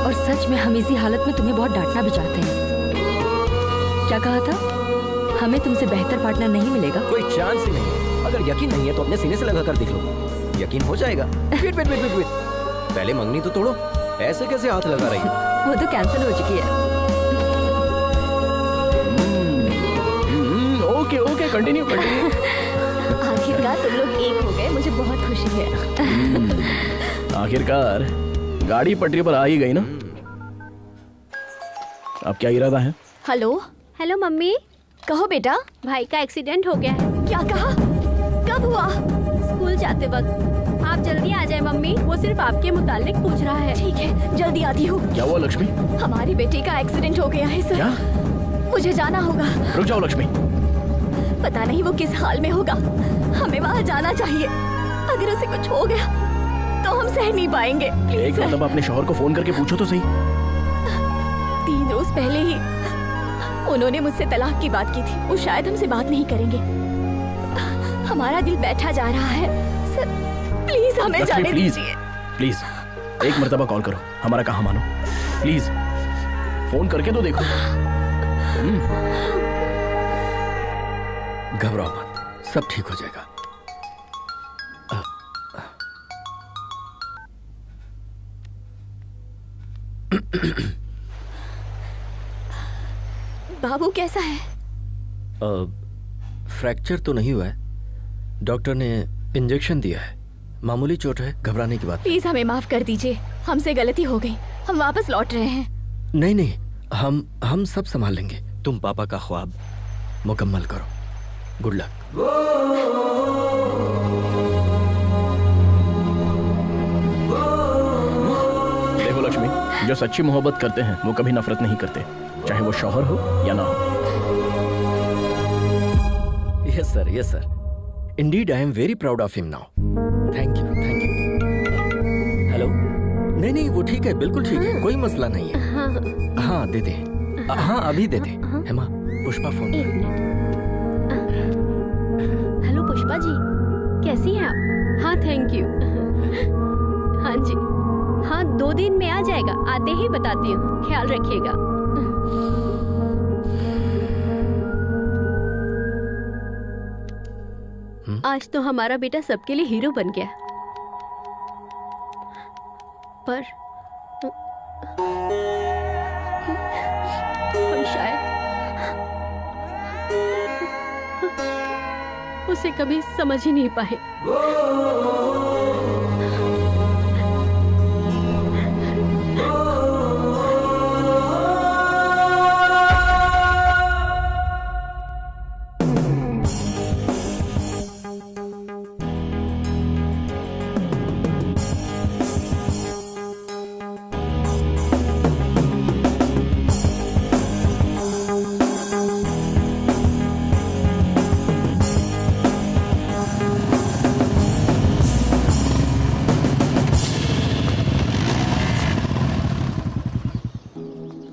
और सच में हम इसी हालत में तुम्हें बहुत डांटना भी चाहते हैं। क्या कहा था? हमें तुमसे बेहतर पार्टनर नहीं मिलेगा। कोई चांस ही नहीं है। अगर यकीन नहीं है तो अपने सीने से लगा कर देख लो, यकीन हो जाएगा। वेट वेट वेट वेट, पहले मंगनी तो तोड़ो। ऐसे कैसे हाथ लगा रही हो? वो तो कैंसिल हो चुकी है। Okay okay, continue continue. आखिरकार तुम लोग एक हो गए, मुझे बहुत खुशी है। आखिरकार गाड़ी पटरी पर आ ही गई ना। अब क्या इरादा है? Hello hello mummy. कहो बेटा। भाई का एक्सीडेंट हो गया है। क्या कहा? कब हुआ? स्कूल जाते वक्त। आप जल्दी आ जाए मम्मी, वो सिर्फ आपके मुतालिक पूछ रहा है। ठीक है, जल्दी आती हूँ। क्या हुआ लक्ष्मी? हमारी बेटी का एक्सीडेंट हो गया है सर। क्या? मुझे जाना होगा। रुक जाओ लक्ष्मी। पता नहीं वो किस हाल में होगा, हमें वहाँ जाना चाहिए। अगर उसे कुछ हो गया तो हम सह नहीं पाएंगे। एक मतलब अपने शौहर को फोन करके पूछो तो सही। 3 रोज पहले ही उन्होंने मुझसे तलाक की बात की थी। वो शायद हमसे बात नहीं करेंगे। हमारा दिल बैठा जा रहा है सर, प्लीज हमें जाने दीजिए। प्लीज एक मर्तबा कॉल करो, हमारा कहा मानो। प्लीज फोन करके तो देखो। घबराओ मत, सब ठीक हो जाएगा। बाबू कैसा है? फ्रैक्चर तो नहीं हुआ है, डॉक्टर ने इंजेक्शन दिया है, मामूली चोट है, घबराने की बात। प्लीज हमें माफ कर दीजिए, हमसे गलती हो गई, हम वापस लौट रहे हैं। नहीं नहीं, हम सब संभाल लेंगे। तुम पापा का ख्वाब मुकम्मल करो। Good luck. देखो लक्ष्मी, जो सच्ची मोहब्बत करते हैं वो कभी नफरत नहीं करते, चाहे वो शौहर हो या ना हो। Yes sir, yes sir. Indeed I am very proud of him now. Thank you, thank you. Hello? नहीं नहीं, वो ठीक है, बिल्कुल ठीक है, कोई मसला नहीं है। हाँ दे दे। हाँ अभी दे दे। हेमा, पुष्पा फोन। एक मिनट। हेलो पुष्पा जी, कैसी हैं आप? हाँ थैंक यू। हाँ जी, हाँ 2 दिन में आ जाएगा, आते ही बताती हूँ, ख्याल रखिएगा। आज तो हमारा बेटा सबके लिए हीरो बन गया, पर हम शायद उसे कभी समझ ही नहीं पाए।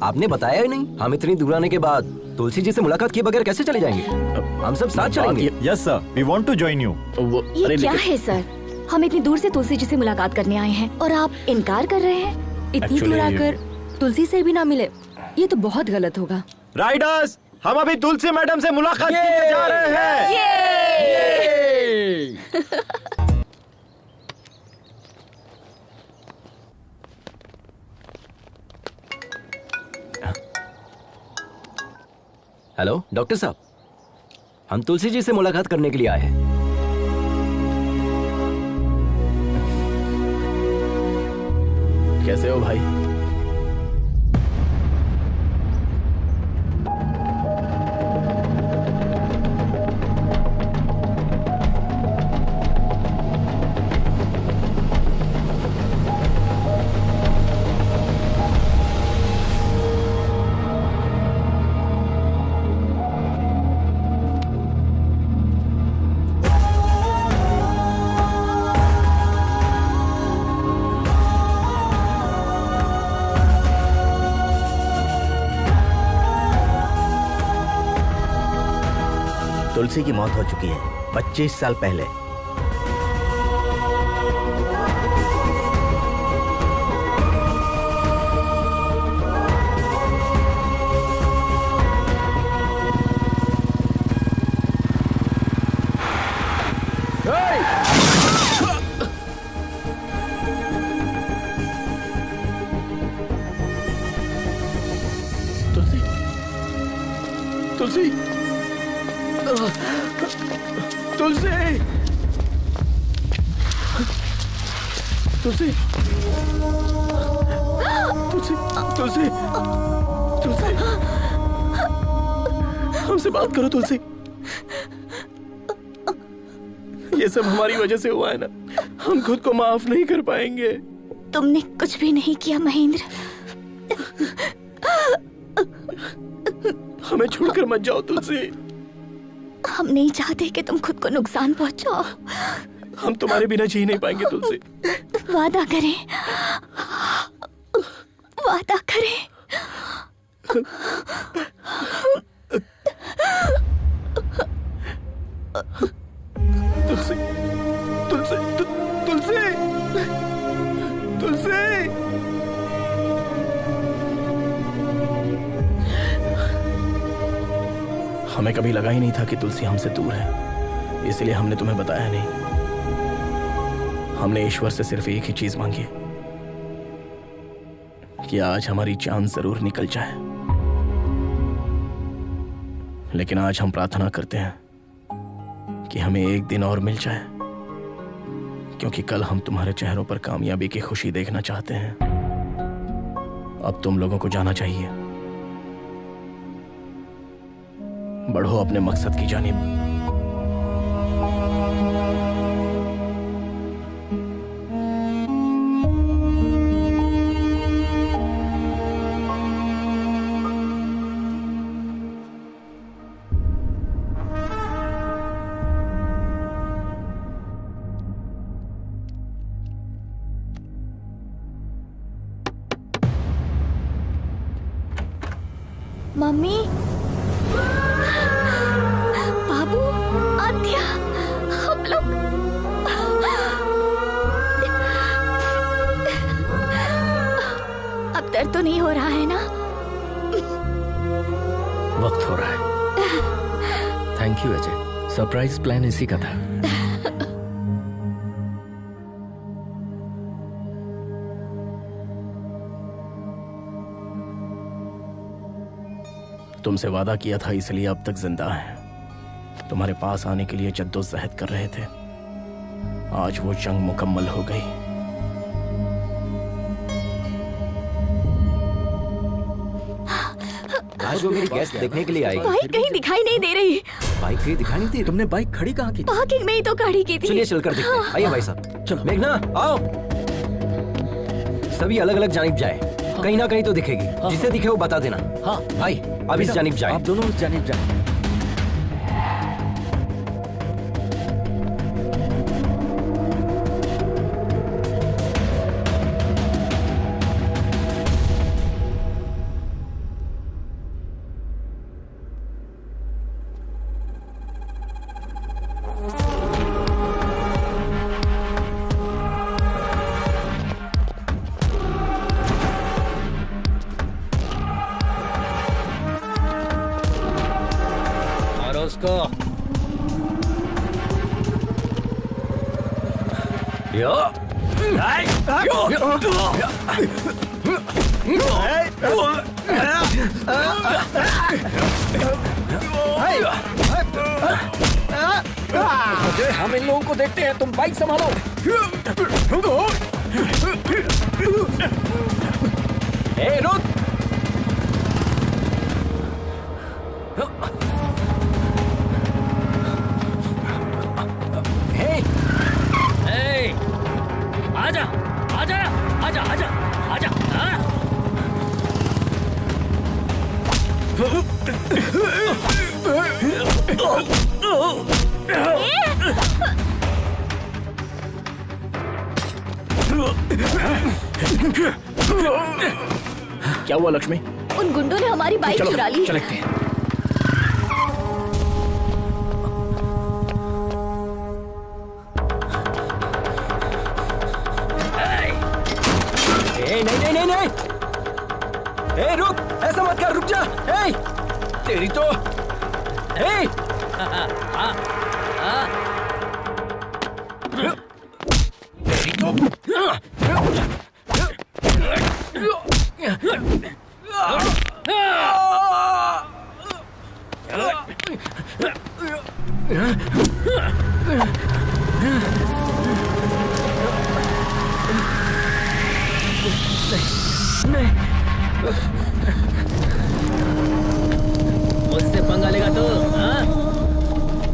आपने बताया ही नहीं। हम इतनी दूर आने के बाद तुलसी जी से मुलाकात किए बगैर कैसे चले जाएंगे? हम सब साथ चलेंगे। Yes sir, we want to join you. ये क्या है सर? हम इतनी दूर से तुलसी जी से मुलाकात करने आए हैं और आप इनकार कर रहे हैं? इतनी दूर आकर तुलसी से भी ना मिले, ये तो बहुत गलत होगा। राइडर्स, हम अभी तुलसी मैडम से मुलाकात करने जा रहे हैं। हेलो डॉक्टर साहब, हम तुलसी जी से मुलाकात करने के लिए आए हैं। कैसे हो भाई? तुलसी की मौत हो चुकी है 25 साल पहले। तुलसी, तुलसी, तुलसी, तुलसी, तुलसी, तुलसी, तुलसी, हमसे बात करो तुलसी। ये सब हमारी वजह से हुआ है ना, हम खुद को माफ नहीं कर पाएंगे। तुमने कुछ भी नहीं किया महेंद्र। हमें छोड़कर मत जाओ तुलसी। हम नहीं चाहते कि तुम खुद को नुकसान पहुंचाओ। हम तुम्हारे बिना जी नहीं पाएंगे तुलसी। वादा करें, वादा करें। तुलसी, तुलसी, तुलसी, तुलसी। हमें कभी लगा ही नहीं था कि तुलसी हमसे दूर है, इसलिए हमने तुम्हें बताया नहीं। हमने ईश्वर से सिर्फ एक ही चीज मांगी है कि आज हमारी जान जरूर निकल जाए, लेकिन आज हम प्रार्थना करते हैं कि हमें एक दिन और मिल जाए, क्योंकि कल हम तुम्हारे चेहरों पर कामयाबी की खुशी देखना चाहते हैं। अब तुम लोगों को जाना चाहिए। बढ़ो अपने मकसद की जानिब। मम्मी, बाबू, आद्या, हम लोग अब दर्द तो नहीं हो रहा है ना? वक्त हो रहा है। Thank you Ajay, surprise plan इसी का था। तुमसे वादा किया था, इसलिए अब तक जिंदा हैं। तुम्हारे पास आने के लिए जद्दोजहद कर रहे थे। आज वो जंग मुकम्मल हो गई। आज वो मेरी गेस्ट देखने के लिए आई। बाइक कहीं दिखाई नहीं दे रही। बाइक कहीं दिखाई नहीं दे रही? तुमने बाइक खड़ी कहाँ की? पार्किंग में ही तो खड़ी की थी। चलिए चलकर देखते हैं। आइए भाई साहब। चलो मेघना आओ। सभी अलग अलग जानिब जाए। कहीं ना कहीं तो दिखेगी। जिसे दिखे वो बता देना। हाँ भाई अब इस जानिब जाए। आप दोनों इस जानिब जाए। हम इन लोगों को देखते हैं, तुम बाइक संभालो। ए, रुक। आजा आजा आजा आजा आजा। क्या हुआ लक्ष्मी? उन गुंडों ने हमारी बाइक चुरा ली। चलते हैं। नहीं नहीं नहीं नहीं। ए रुक, ऐसा मत कर, रुक जा। ए तेरी तो ए तेरी तो मुझसे पंगा लेगा तो?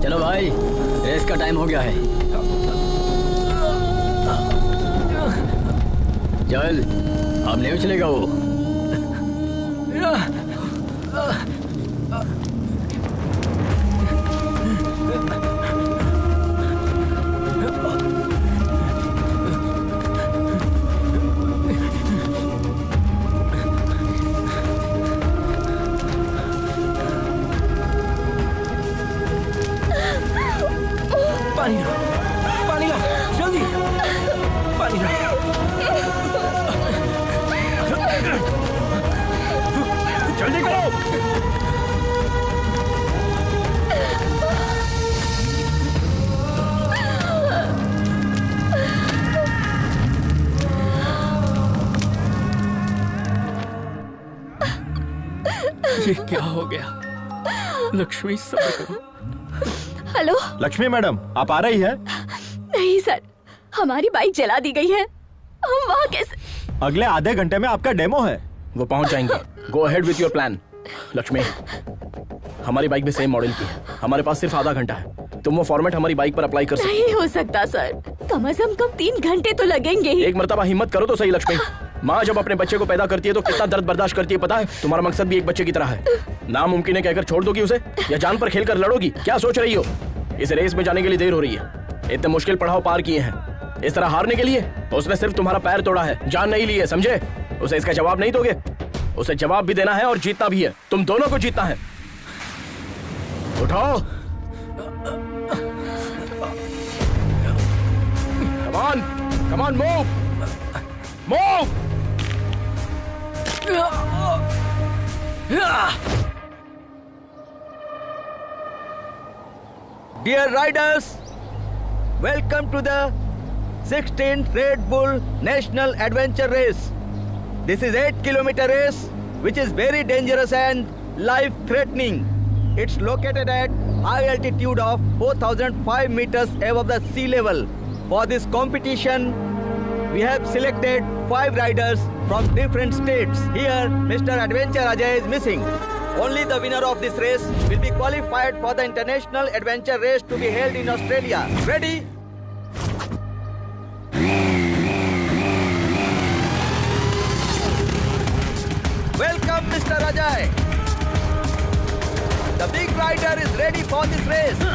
चलो भाई, रेस का टाइम हो गया है। चल, अब नहीं उछलेगा वो। पानी ला, पानी ला, जल्दी पानी ला। जल्दी करो। ये क्या हो गया? लक्ष्मी, सब्र करो। हेलो लक्ष्मी मैडम, आप आ रही है? नहीं सर, हमारी बाइक जला दी गई है। हम वहाँ कैसे? अगले आधे घंटे में आपका डेमो है। वो पहुंच जाएंगे। Go ahead with your plan. Lakshmi, हमारी बाइक भी सेम मॉडल की है। हमारे पास सिर्फ आधा घंटा है। तुम वो फॉर्मेट हमारी बाइक पर अप्लाई कर सकते। नहीं हो सकता सर, कम से कम 3 घंटे तो लगेंगे ही। एक मर्तबा हिम्मत करो तो सही लक्ष्मी। माँ जब अपने बच्चे को पैदा करती है तो कितना दर्द बर्दाश्त करती है पता है? तुम्हारा मकसद भी एक बच्चे की तरह है। नामुमकिन है कहकर छोड़ दोगी उसे, या जान पर खेल कर लड़ोगी? क्या सोच रही हो? इस रेस में जाने के लिए देर हो रही है। इतने मुश्किल पड़ाव पार किए हैं, इस तरह हारने के लिए? उसने सिर्फ तुम्हारा पैर तोड़ा है, जान नहीं ली है, समझे? उसे इसका जवाब नहीं दोगे? उसे जवाब भी देना है और जीतना भी है। तुम दोनों को जीतना है। उठाओ, come on, move! Dear riders, welcome to the 16th Red Bull National Adventure Race. This is 8-kilometer race which is very dangerous and life-threatening. It's located at high altitude of 4,005 meters above the sea level. For this competition, we have selected 5 riders from different states. Here, Mr. Adventure Ajay is missing. Only the winner of this race will be qualified for the International Adventure Race to be held in Australia. Ready? Welcome, Mr. Ajay. The big rider is ready for this race.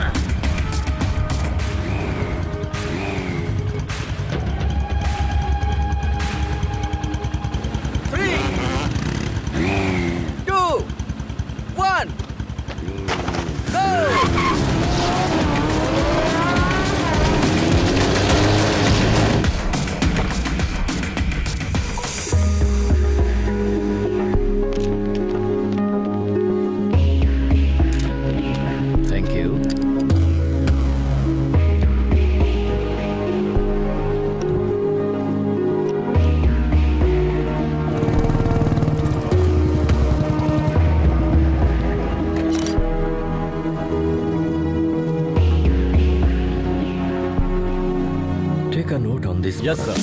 Yes, sir.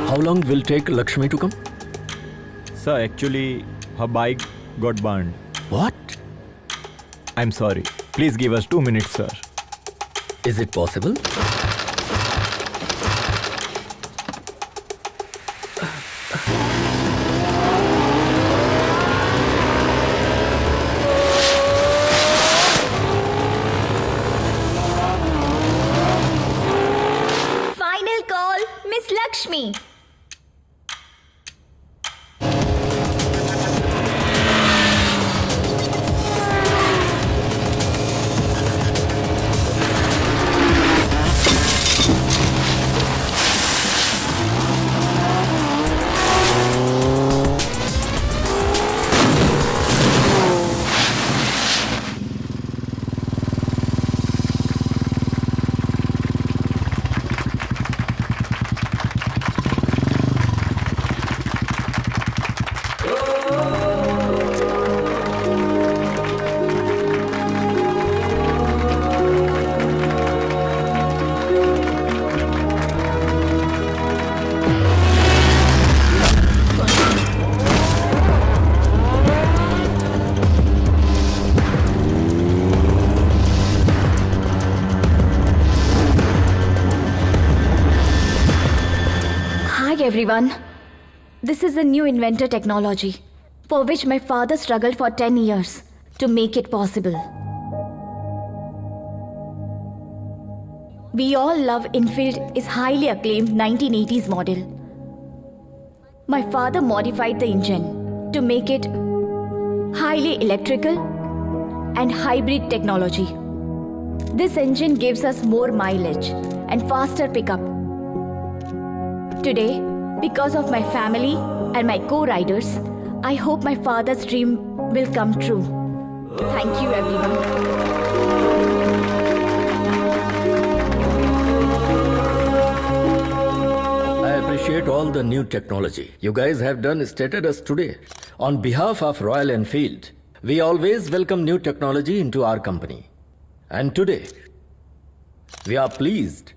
How long will take Lakshmi to come? Sir, actually, her bike got burned. What? I'm sorry. Please give us 2 minutes, sir. Is it possible? Lakshmi. Everyone, this is a new inventor technology for which my father struggled for 10 years to make it possible. We all love Enfield's highly acclaimed 1980s model. My father modified the engine to make it highly electrical and hybrid technology. This engine gives us more mileage and faster pickup. Today, because of my family and my co-riders, I hope my father's dream will come true. Thank you, everyone. appreciate all the new technology you guys have done stated us today. On behalf of Royal Enfield, we always welcome new technology into our company. And today, we are pleased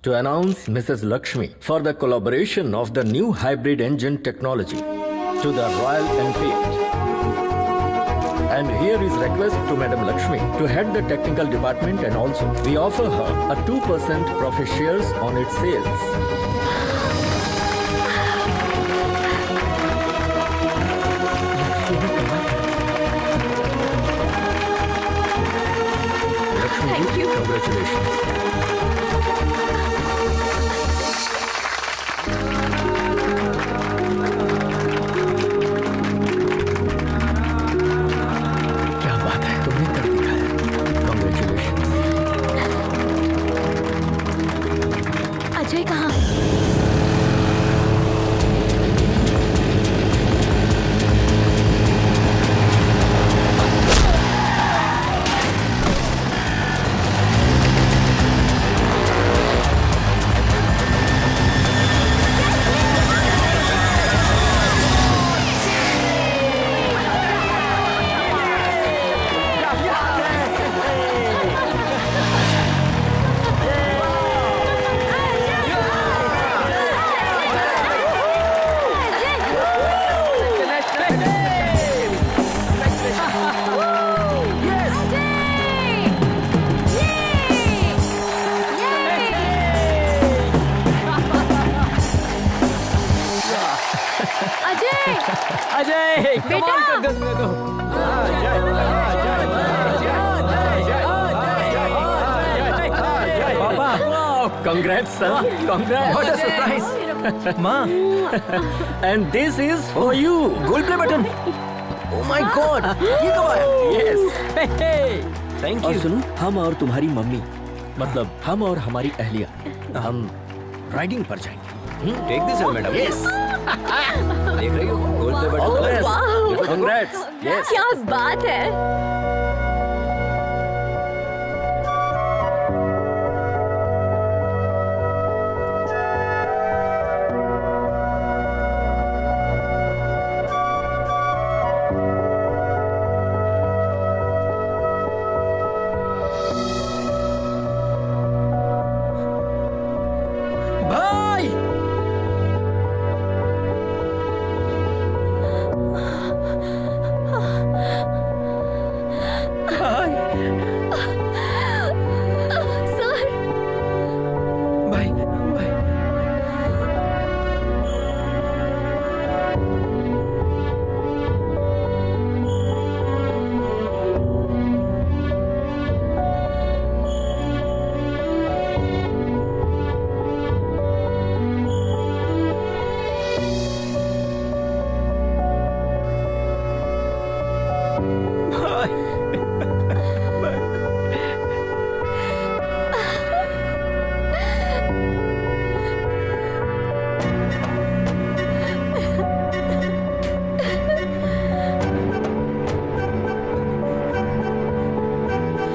to announce Mrs. Lakshmi for the collaboration of the new hybrid engine technology to the Royal Enfield. And here is request to Madam Lakshmi to head the technical department, and also we offer her a 2% profit shares on its sales. Thank you. Congratulations. क्या बात है, तुमने कर दिखाया। Congratulations. Ajay कहाँ? अजय बेटा! कमाल कर दिया तूने तो। Papa, congrats, son. Congrats. What a surprise! माँ, And this is for you. Gold play button. Oh my God! ये कब आया? Yes. Thank और you. सुनो, हम और तुम्हारी मम्मी, मतलब हम और हमारी अहलिया, हम राइडिंग पर जाएंगे। Take this, madam. Yes. देख रही हो? Gold play All the button. best. Congrats. Yes. क्या बात है? भाई! सर, भाई, भाई।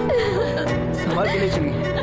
संभाल के ले चलिए।